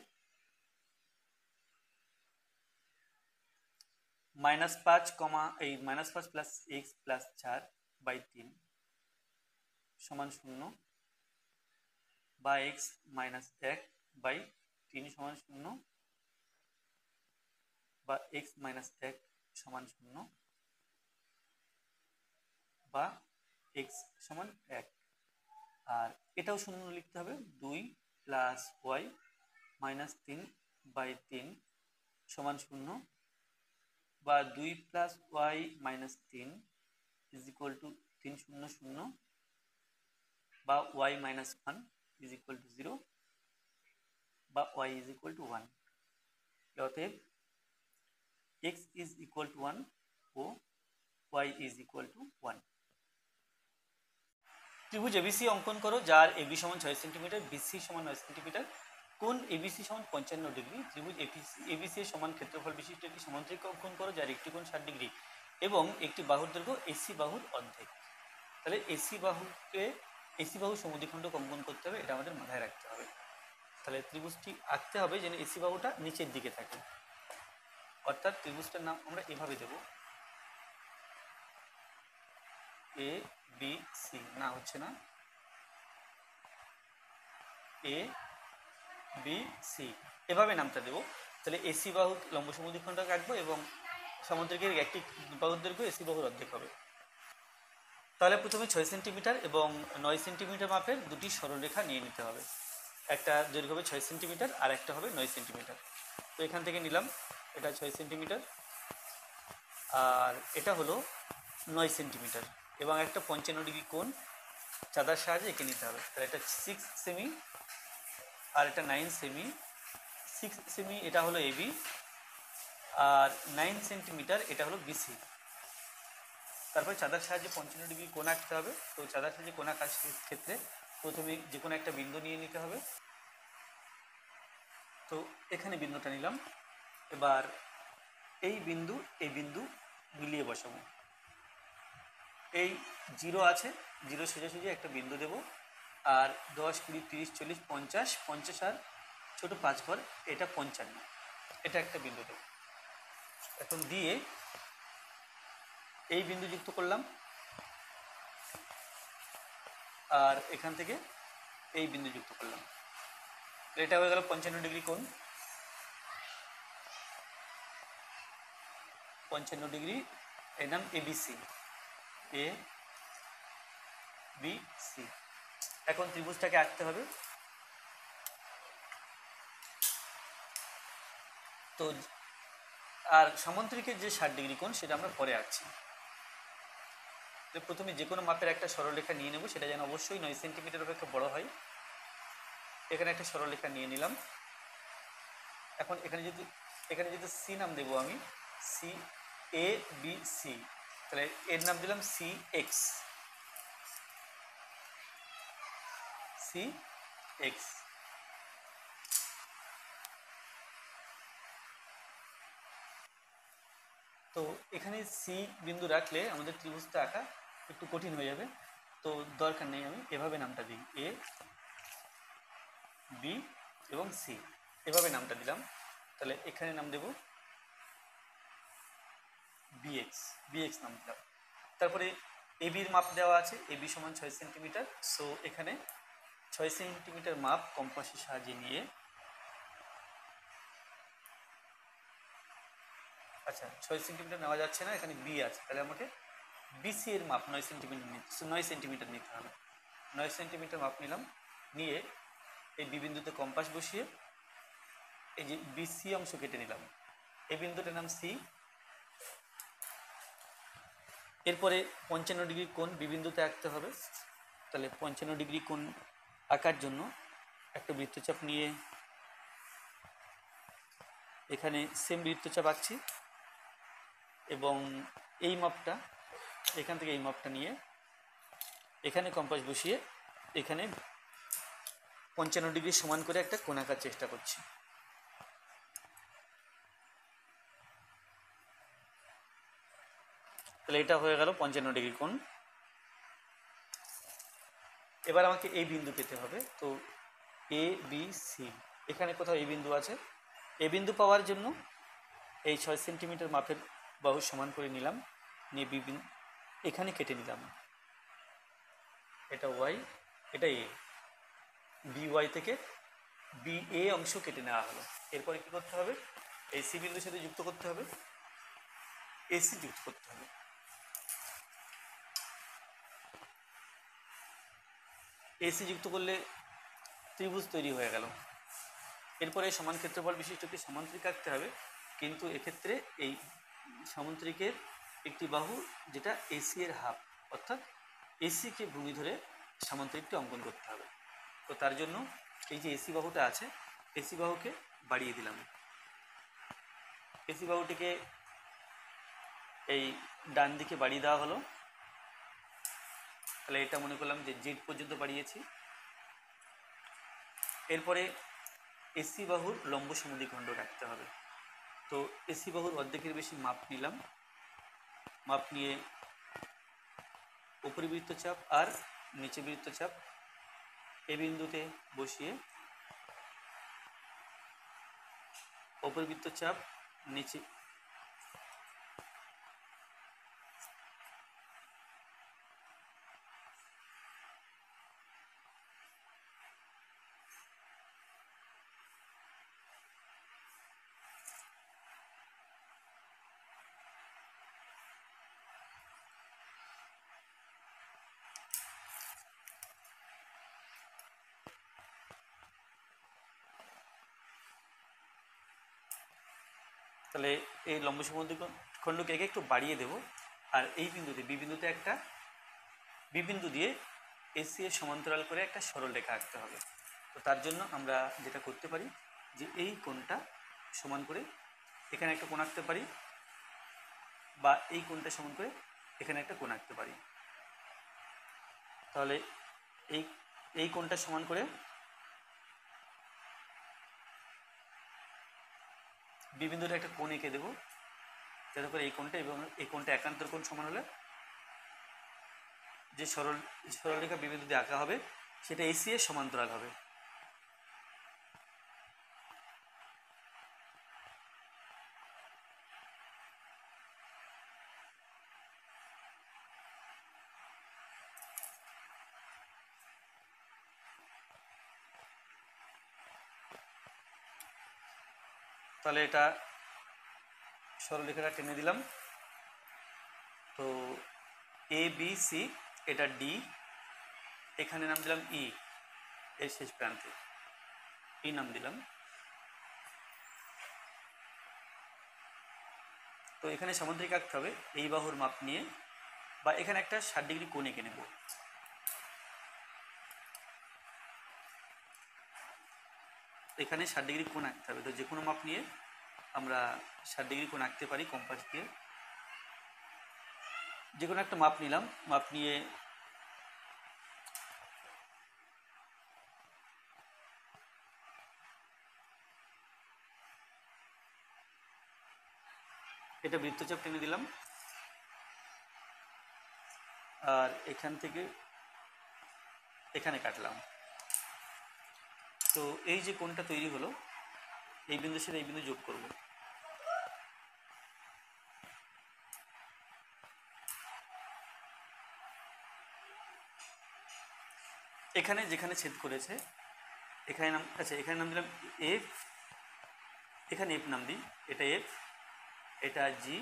-5 এই -5 + x + 4/3 সমান 0 বা x - 1/3 সমান 0 বা x - 1 সমান 0 বা x সমান 1। আর এটাও 0 লিখতে হবে, 2 + y -3/3 সমান 0 বা 2 + y -3 = 3 0 0 বা y - 1 = 0 বা y = 1। অতএব x = 1 ও y = 1। ত্রিভুজ এবিসি অঙ্কন করো যার এবি সমান 6 সেন্টিমিটার, বিসি সমান 9 সেন্টিমিটার, কোণ এবিসি সমান 55 ডিগ্রি। ত্রিভুজ এবিসি এর সমান ক্ষেত্রফল বিশিষ্ট একটি সমান্তরিক অঙ্কন করো যার একটি কোণ 60 ডিগ্রি এবং একটি বাহুর দৈর্ঘ্য এসি বাহুর অর্ধেক। তাহলে এসি বাহু সমদ্বিখণ্ডক অঙ্কন করতে হবে, এটা আমাদের মাথায় রাখতে হবে। তাহলে ত্রিভুজটি আঁকতে হবে যেন এসি বাহুটা নিচের দিকে থাকে, অর্থাৎ ত্রিভুজটার নাম আমরা এভাবে দেব, এ বি সি। না হচ্ছে না, এ বি সি এভাবে নামটা দেবো। তাহলে এসি বাহু লম্ব সমদ্বিখণ্ডক আঁকবো এবং সমান্তরিকের একটি বাহুর দৈর্ঘ্য এসি বাহুর অর্ধেক হবে। তাহলে প্রথমে 6 সেন্টিমিটার এবং 9 সেন্টিমিটার মাপের দুটি সরলরেখা নিয়ে নিতে হবে। একটা দৈর্ঘ্য হবে 6 সেন্টিমিটার আর একটা হবে 9 সেন্টিমিটার। তো এখান থেকে নিলাম, এটা 6 সেন্টিমিটার আর এটা হলো 9 সেন্টিমিটার এবং একটা 55 ডিগ্রি কোণ চাঁদার সাহায্যে এঁকে নিতে হবে। তাহলে এটা 6 সেমি আর এটা 9 সেমি। 6 সেমি এটা হলো এবি আর 9 সেন্টিমিটার এটা হলো বিসি। তারপরে চাঁদার সাহায্যে 55 ডিগ্রি কোণ আঁকতে হবে। তো চাঁদার সাহায্যে কোণ আঁকার ক্ষেত্রে প্রথমে যে কোনো একটা বিন্দু নিয়ে নিতে হবে। তো এখানে বিন্দুটা নিলাম, এবার এই বিন্দু মিলিয়ে বসাবো। এই 0 আছে, 0 সোজাসুজি একটা বিন্দু দেব আর 10 20 30 40 50 50 আর ছোটো 5 ঘর এটা 55, এটা একটা বিন্দু দেব। এখন দিয়ে এই বিন্দু যুক্ত করলাম আর এখান থেকে এই বিন্দু যুক্ত করলাম, এটা হয়ে গেল 55 ডিগ্রি কোণ। 55 ডিগ্রি এর নাম এবিসি, এ বি সি। এখন ত্রিভুজটাকে আঁকতে হবে। তো আর সামন্ত্রিকের যে 60 ডিগ্রি কোণ সেটা আমরা পরে আঁকছি। তো প্রথমে যে কোনো মাপের একটা সরলরেখা নিয়ে নেব, সেটা যেন অবশ্যই 9 সেন্টিমিটার অপেক্ষা বড় হয়। এখানে একটা সরলরেখা নিয়ে নিলাম। এখন এখানে যদি সি নাম দেবো আমি, সি এ বি সি, তাহলে এর নাম দিলাম সি এক্স, সি এক্স। তো এখানে সি বিন্দু রাখলে আমাদের ত্রিভুজটা আঁকা একটু কঠিন হয়ে যাবে, তো দরকার নেই, আমি এভাবে নামটা দিই, এ বি এবং সি, এভাবে নামটা দিলাম। তাহলে এখানে নাম দেব বিএক্স, বিএক্স নাম দিলাম। তারপরে এবির মাপ দেওয়া আছে, এবি সমান 6 সেন্টিমিটার। সো এখানে 6 সেন্টিমিটার মাপ কম্পাসের সাহায্যে নিয়ে, আচ্ছা 6 সেন্টিমিটার নেওয়া যাচ্ছে না, এখানে বি আছে, তাহলে আমাকে বিসি এর মাপ 9 সেন্টিমিটার নিতে হবে। 9 সেন্টিমিটার মাপ নিলাম, নিয়ে এই বি বিন্দুতে কম্পাস বসিয়ে এই যে বিসি অংশ কেটে নিলাম। এই বিন্দুটার নাম সি। এরপরে 55 ডিগ্রি কোণ বি বিন্দুতে আঁকতে হবে। তাহলে 55 ডিগ্রি কোণ আঁকার জন্য একটা বৃত্তচাপ নিয়ে এখানে সেম বৃত্তচাপ আঁকছি, এবং এই মাপটা, এখান থেকে এই মাপটা নিয়ে এখানে কম্পাস বসিয়ে এখানে 55 ডিগ্রি সমান করে একটা কোণ আঁকার চেষ্টা করছি। তাহলে এটা হয়ে গেল 55 ডিগ্রি কোণ। এবার আমাকে এই বিন্দু পেতে হবে। তো এ বি সি, এখানে কোথাও এই বিন্দু আছে। এই বিন্দু পাওয়ার জন্য এই 6 সেন্টিমিটার মাপের বাহু সমান করে নিলাম, নিয়ে বি বিন্দু এখানে কেটে নিলাম। এটা ওয়াই, এটা এ, বি ওয়াই থেকে বি এ অংশ কেটে নেওয়া হলো। এরপরে কি করতে হবে, এই সি বিন্দুর সাথে যুক্ত করতে হবে, এসি যুক্ত করতে হবে। এসি যুক্ত করলে ত্রিভুজ তৈরি হয়ে গেল। এরপরে সমান ক্ষেত্রফল বিশিষ্ট একটি সামান্তরিক আঁকতে হবে, কিন্তু এক্ষেত্রে এই সামান্তরিকের একটি বাহু যেটা এসি এর হাফ, অর্থাৎ এসিকে ভূমি ধরে সামান্তরিকটি অঙ্কন করতে হবে। তো তার জন্য এই যে এসি বাহুটা আছে, এসি বাহুকে বাড়িয়ে দিলাম। এসি বাহুটিকে এই ডান দিকে বাড়িয়ে দেওয়া হলো। তাহলে এটা মনে করলাম যে জেড পর্যন্ত বাড়িয়েছি। এরপরে এসি বাহুর লম্ব সমদ্বিখণ্ড রাখতে হবে। তো এসি বাহুর অর্ধেকের বেশি মাপ নিলাম, মাপ নিয়ে উপরি বৃত্তচাপ আর নিচে বৃত্তচাপ এ বিন্দুতে বসিয়ে উপরি বৃত্তচাপ নিচে, তাহলে এই লম্ব সমদ্বিখণ্ডকে একটু বাড়িয়ে দেব। আর এই বিন্দুতে বি বিন্দুতে একটা বি বিন্দু দিয়ে এসি এর সমান্তরাল করে একটা সরল রেখা আঁকতে হবে। তো তার জন্য আমরা যেটা করতে পারি, যে এই কোণটা সমান করে এখানে একটা কোণ আঁকতে পারি, বা এই কোণটা সমান করে এখানে একটা কোণ আঁকতে পারি। তাহলে এই এই কোণটা সমান করে বি বিন্দুতে একটা কোণ এঁকে দেবো, যাতে করে এই কোণটা এবং এই কোণটা একান্তর কোণ সমান হলে যে সরলরেখা বি বিন্দুতে আঁকা হবে সেটা এসি এর সমান্তরাল হবে। তাহলে এটা সরলরেখাটা টেনে দিলাম। তো এ বি সি, এটা ডি, এখানে নাম দিলাম ই, এর শেষ প্রান্তে ই নাম দিলাম। তো এখানে সামুদ্রিক আঁকতে হবে এই বাহুর মাপ নিয়ে, বা এখানে একটা 60 ডিগ্রি কোণ এঁকে নেব। এখানে 60 ডিগ্রি কোণ আঁকতে হবে, তো যে কোনো মাপ নিয়ে আমরা 60 ডিগ্রি কোণ আঁকতে পারি কম্পাস দিয়ে। যে কোনো একটা মাপ নিলাম, মাপ নিয়ে এটা বৃত্তচাপ টেনে দিলাম, আর এখান থেকে এখানে কাটলাম। তো এই যে কোণটা তৈরি হলো, এই বিন্দুর সাথে এই বিন্দু যোগ করব। এখানে যেখানে ছেদ করেছে এখানে নাম, আচ্ছা এখানে নাম দিলাম এফ, এখানে এফ নাম দিই, এটা এফ, এটা জি,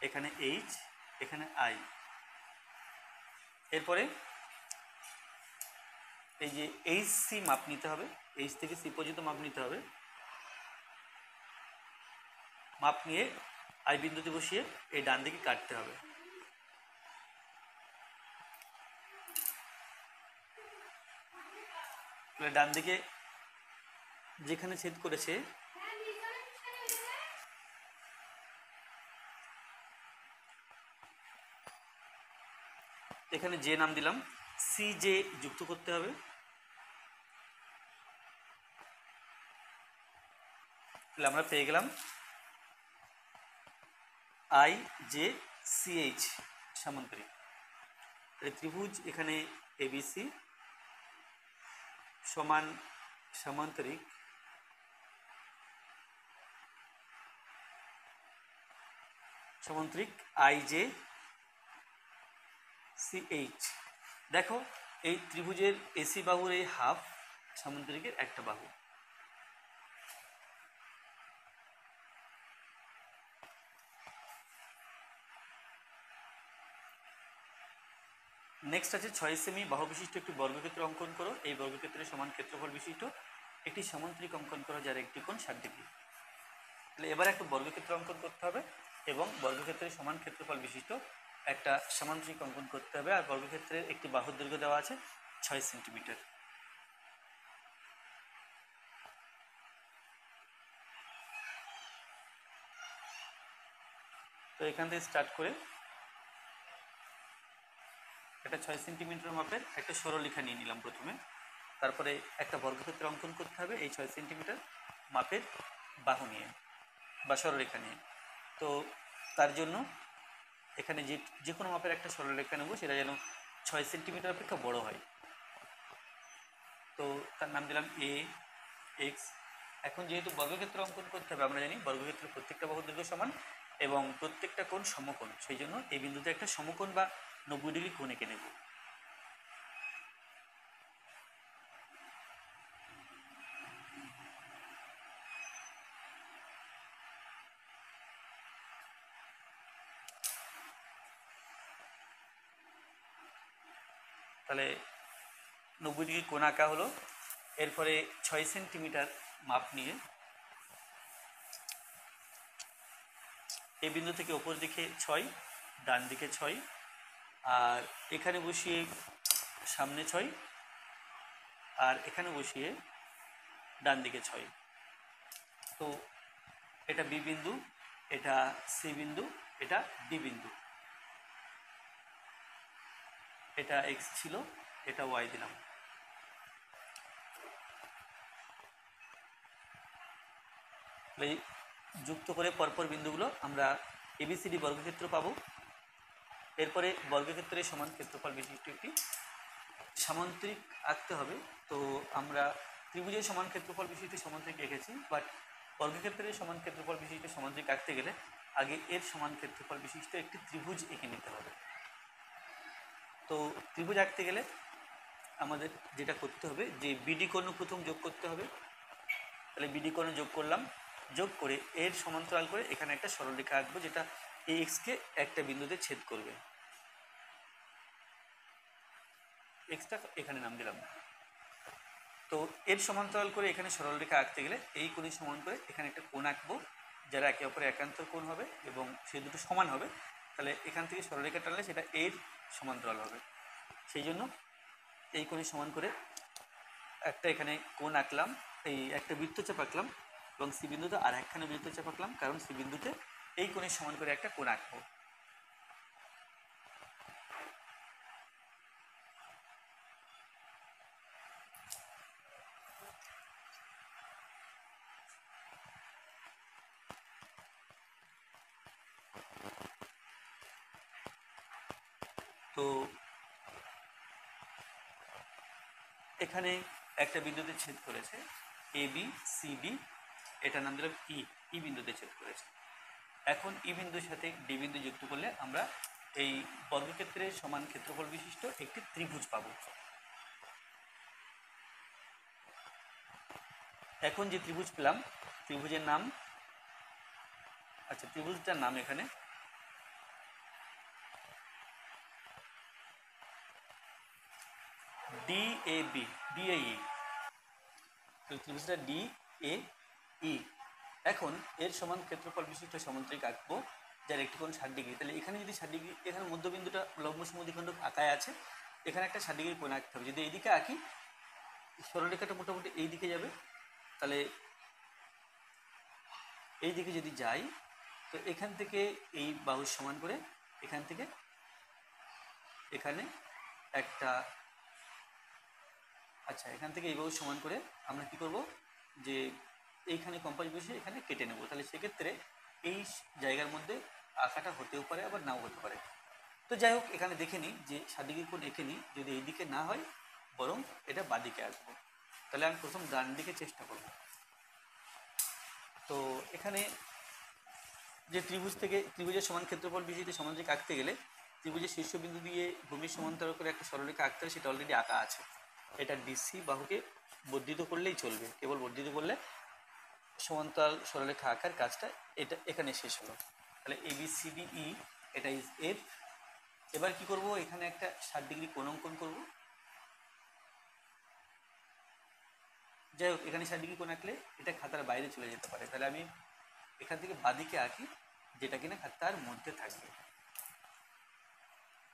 এখানে এইচ, এখানে আই। এরপরে এই যে এইচ সি মাপ নিতে হবে, এইচ থেকে সি পর্যন্ত মাপ নিতে হবে। মাপ নিয়ে আই বিন্দুতে বসিয়ে এই ডান দিকে কাটতে হবে। ডান দিকে যেখানে ছেদ করেছে এখানে যে নাম দিলাম, সি জে যুক্ত করতে হবে। তাহলে আমরা পেয়ে গেলাম আই জে সি এইচ সামান্তরিক। ত্রিভুজ এখানে এবিসি সমান সামান্তরিক আই জে সি এইচ। দেখো এই ত্রিভুজের এসি বাহুর এই হাফ সামান্তরিকের একটা বাহু। নেক্সট আছে 6 সেমি বাহু বিশিষ্ট একটি বর্গক্ষেত্র অঙ্কন করো। এই বর্গক্ষেত্রের সমান ক্ষেত্রফল বিশিষ্ট একটি সামান্তরিক অঙ্কন করো যার একটি কোণ 60 ডিগ্রি। তাহলে এবার একটা বর্গক্ষেত্র অঙ্কন করতে হবে এবং বর্গক্ষেত্রের সমান ক্ষেত্রফল বিশিষ্ট একটা সামান্তরিক অঙ্কন করতে হবে। আর বর্গক্ষেত্রের একটি বাহুর দৈর্ঘ্য দেওয়া আছে 6 সেন্টিমিটার। তো এখান থেকে স্টার্ট করে একটা 6 সেন্টিমিটার মাপের একটা সরলরেখা নিয়ে নিলাম প্রথমে। তারপরে একটা বর্গক্ষেত্র অঙ্কন করতে হবে এই 6 সেন্টিমিটার মাপের বাহু নিয়ে বা সরলরেখা নিয়ে। তো তার জন্য এখানে যে কোনো মাপের একটা সরলরেখা নেব, সেটা যেন 6 সেন্টিমিটার অপেক্ষা বড় হয়। তো তার নাম দিলাম এ এক্স। এখন যেহেতু বর্গক্ষেত্র অঙ্কন করতে হবে, আমরা জানি বর্গক্ষেত্রের প্রত্যেকটা বাহুর দৈর্ঘ্য সমান এবং প্রত্যেকটা কোণ সমকোণ, সেই জন্য এই বিন্দুতে একটা সমকোণ বা 90 ডিগ্রি কোণ এঁকে নেব। তাহলে 90 ডিগ্রি কোণ আঁকা হলো। এরপরে 6 সেন্টিমিটার মাপ নিয়ে এই বিন্দু থেকে ওপর দিকে 6, ডান দিকে 6, আর এখানে বসিয়ে সামনে 6, আর এখানে বসিয়ে ডান দিকে 6। তো এটা বি বিন্দু, এটা সি বিন্দু, এটা ডি বিন্দু, এটা এক্স ছিল, এটা ওয়াই দিলাম। এই যুক্ত করে পরপর বিন্দুগুলো আমরা এবিসিডি বর্গক্ষেত্র পাবো। এরপরে বর্গক্ষেত্রের সমান ক্ষেত্রফল বিশিষ্ট একটি সামান্তরিক আঁকতে হবে। তো আমরা ত্রিভুজের সমান ক্ষেত্রফল বিশিষ্ট সামান্তরিক এঁকেছি, বাট বর্গক্ষেত্রের সমান ক্ষেত্রফল বিশিষ্ট সামান্তরিক আঁকতে গেলে আগে এর সমান ক্ষেত্রফল বিশিষ্ট একটি ত্রিভুজ এঁকে নিতে হবে। তো ত্রিভুজ আঁকতে গেলে আমাদের যেটা করতে হবে যে বিডি কোণ প্রথম যোগ করতে হবে। তাহলে বিডি কোণ যোগ করলাম, যোগ করে এর সমান্তরাল করে এখানে একটা সরলরেখা আঁকবো যেটা এই এক্সকে একটা বিন্দুতে ছেদ করবে। এক্সটা এখানে নাম দিলাম। তো এর সমান্তরাল করে এখানে সরলরেখা আঁকতে গেলে এই কোণের সমান করে এখানে একটা কোণ আঁকবো, যারা একে অপরের একান্তর কোণ হবে এবং সেই দুটো সমান হবে, তাহলে এখান থেকে সরলরেখা টানলে সেটা এর সমান্তরাল হবে। সেই জন্য এই কোণে সমান করে একটা এখানে কোণ আঁকলাম, এই একটা বৃত্তচাপ আঁকলাম এবং সি বিন্দুতে আর একখানে বৃত্তচাপ আঁকলাম, কারণ সি বিন্দুতে এই কোণে সমান করে একটা কোণ আঁকবো। তো এখানে একটা বিন্দুতে ছেদ করেছে এ বি সি বি, এটার নাম দিলাম ই, ই বিন্দুতে ছেদ করেছে। এখন ই বিন্দুর সাথে ডি বিন্দু যুক্ত করলে আমরা এই বর্গক্ষেত্রের সমান ক্ষেত্রফল বিশিষ্ট একটি ত্রিভুজ পাবো। এখন যে ত্রিভুজ পেলাম, ত্রিভুজের নাম, আচ্ছা ত্রিভুজটার নাম এখানে D A B, D A E, ত্রিভুজটা ডি এ ই। এখন এর সমান ক্ষেত্রফল বিশিষ্ট সমান্তরিক আঁকবো যার একটি কোণ 60 ডিগ্রি। তাহলে এখানে যদি 60 ডিগ্রি, এখানে মধ্যবিন্দুটা লম্ব সমদ্বিখণ্ডক আঁকায় আছে, এখানে একটা 60 ডিগ্রি কোণ আঁকতে হবে। যদি এইদিকে আঁকি, সরলরেখাটা মোটামুটি এই দিকে যাবে, তাহলে এই দিকে যদি যাই, তো এখান থেকে এই বাহু সমান করে এখান থেকে এখানে একটা, আচ্ছা এখান থেকে এই বাহু সমান করে আমরা কি করব, যে এইখানে কম্পাস বসিয়ে এখানে কেটে নেব। তাহলে সেক্ষেত্রে এই জায়গার মধ্যে আঁকাটা হতেও পারে আবার নাও হতে পারে। তো যাই হোক, এখানে দেখে নিই যে 60 ডিগ্রি কোণ এঁকে নিই, যদি এই দিকে না হয় বরং এটা বাদিকে আসবো। তাহলে আমি প্রথম ডান দিকে চেষ্টা করব। তো এখানে যে ত্রিভুজ থেকে ত্রিভুজের সমান ক্ষেত্রফল বিশিষ্ট সমান্তরিক আঁকতে গেলে ত্রিভুজের শীর্ষবিন্দু দিয়ে ভূমির সমান্তরাল করে একটা সরলরেখা আঁকতে হবে, সেটা অলরেডি আঁকা আছে। এটা ডিসি বাহুকে বর্ধিত করলেই চলবে, কেবল বর্ধিত করলে সমান্তরাল সরলরেখা আঁকার কাজটা এটা এখানে শেষ হলো। তাহলে এ বি সি ডি ই, এটা ইজ এফ। এবার কি করব, এখানে একটা 60 ডিগ্রি কোণ অঙ্কন করব। যাই হোক, এখানে 60 ডিগ্রি কোণ আঁকলে এটা খাতার বাইরে চলে যেতে পারে, তাহলে আমি এখান থেকে বাদিকে আঁকি যেটা কিনা খাতার মধ্যে থাকবে।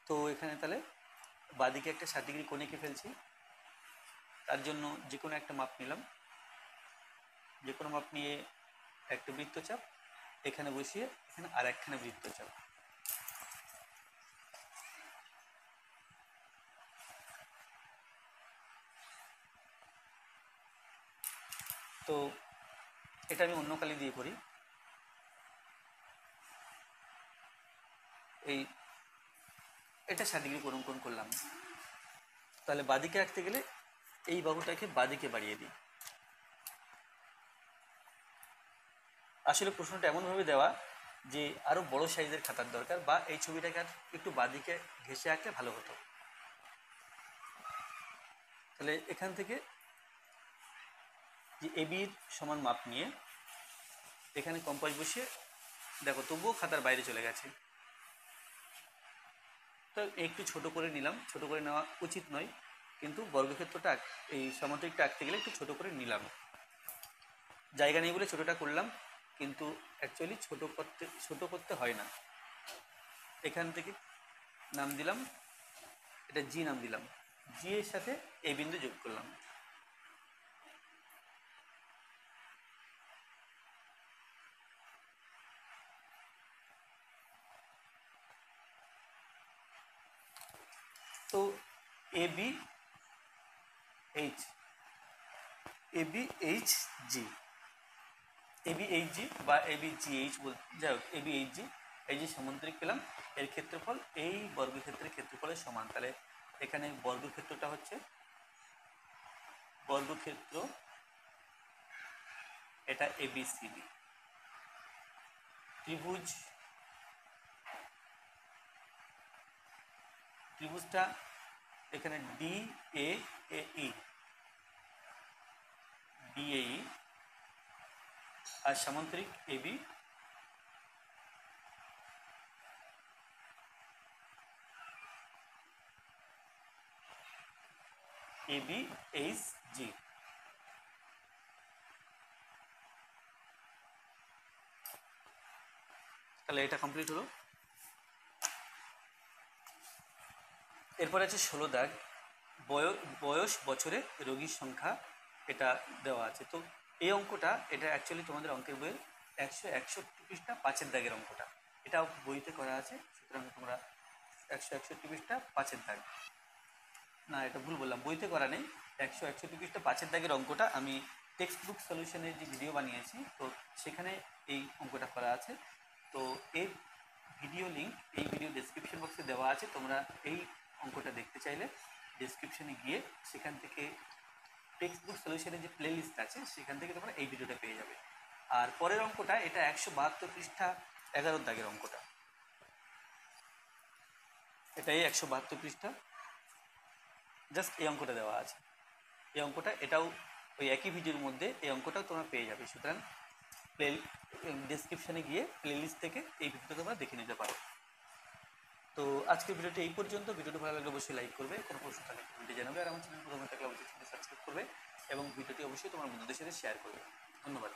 তো এখানে তাহলে বাদিকে একটা 60 ডিগ্রি কোণ এঁকে ফেলছি। তার জন্য যে কোনো একটা মাপ নিলাম, যে কোনো মাপ নিয়ে একটা বৃত্তচাপ এখানে বসিয়ে এখানে আর একখানে বৃত্তচাপ। তো এটা আমি অন্য কালি দিয়ে করি। এই এটা 60 ডিগ্রি কোণ অঙ্কন করলাম। তাহলে বাদিকে আঁকতে গেলে এই বাহুটাকে বাদিকে বাড়িয়ে দিই। আসলে প্রশ্নটা এমনভাবে দেওয়া যে আরও বড় সাইজের খাতার দরকার, বা এই ছবিটাকে আর একটু বাদিকে ঘেঁষে আঁকলে ভালো হতো। তাহলে এখান থেকে যে এবির সমান মাপ নিয়ে এখানে কম্পাস বসিয়ে দেখো, তবুও খাতার বাইরে চলে গেছে। তো একটু ছোট করে নিলাম, ছোট করে নেওয়া উচিত নয়, কিন্তু বর্গক্ষেত্রটা এই সামান্তরিকটা আঁকতে গেলে একটু ছোট করে নিলাম। জায়গা নেই বলে ছোটোটা করলাম, কিন্তু অ্যাকচুয়ালি ছোট করতে হয় না। এখান থেকে নাম দিলাম, এটা জি নাম দিলাম, জি এর সাথে এই বিন্দু যোগ করলাম। তো এ বি এইচ, এ বি এইচ জি, এ বি এইচ জি বা এ বি জি এইচ বল, যাই হোক এ বি এইচ জি, এই যে সামান্তরিক পেলাম, এর ক্ষেত্রফল এই বর্গক্ষেত্রের ক্ষেত্রফলের সমান। তাহলে এখানে বর্গক্ষেত্রটা হচ্ছে বর্গক্ষেত্র, এটা এ বি সি ডি ত্রিভুজ, ত্রিভুজটা এখানে D A E, D A E, আর সামান্তরিক A B A B H G. তাহলে এটা কমপ্লিট হলো। এরপর আছে 16 দাগ, বয়স বছরে রোগীর সংখ্যা এটা দেওয়া আছে। তো এই অঙ্কটা এটা অ্যাকচুয়ালি তোমাদের অঙ্কের বইয়ের 161 পৃষ্ঠা 5-এর দাগের অঙ্কটা, এটাও বইতে করা আছে, সুতরাং তোমরা 161 পৃষ্ঠা 5-এর দাগ, না এটা ভুল বললাম, বইতে করা নেই। 161 পৃষ্ঠা 5-এর দাগের অঙ্কটা আমি টেক্সট বুক সলিউশনের যে ভিডিও বানিয়েছি, তো সেখানে এই অঙ্কটা করা আছে। তো এর ভিডিও লিঙ্ক এই ভিডিও ডেসক্রিপশন বক্সে দেওয়া আছে, তোমরা এই অঙ্কটা দেখতে চাইলে ডেসক্রিপশনে গিয়ে সেখান থেকে টেক্সট বুক সলিউশনের যে প্লে লিস্ট আছে সেখান থেকে তোমরা এই ভিডিওটা পেয়ে যাবে। আর পরের অঙ্কটা এটা 172 পৃষ্ঠা 11 দাগের অঙ্কটা, এটাই 172 পৃষ্ঠা, জাস্ট এই অঙ্কটা দেওয়া আছে। এই অঙ্কটা এটাও ওই একই ভিডিওর মধ্যে এই অঙ্কটাও তোমরা পেয়ে যাবে, সুতরাং প্লে ডেসক্রিপশানে গিয়ে প্লে লিস্ট থেকে এই ভিডিওটা তোমরা দেখে নিতে পারো। তো আজকের ভিডিওটি এই পর্যন্ত। ভিডিওটি ভালো লাগলে অবশ্যই লাইক করবে, কোনো প্রশ্ন থাকলে কমেন্টে জানাবে, আর আমার চ্যানেল প্রথমে থাকলে অবশ্যই সাবস্ক্রাইব করবে এবং ভিডিওটি অবশ্যই তোমার বন্ধুদের সাথে শেয়ার করবে। ধন্যবাদ।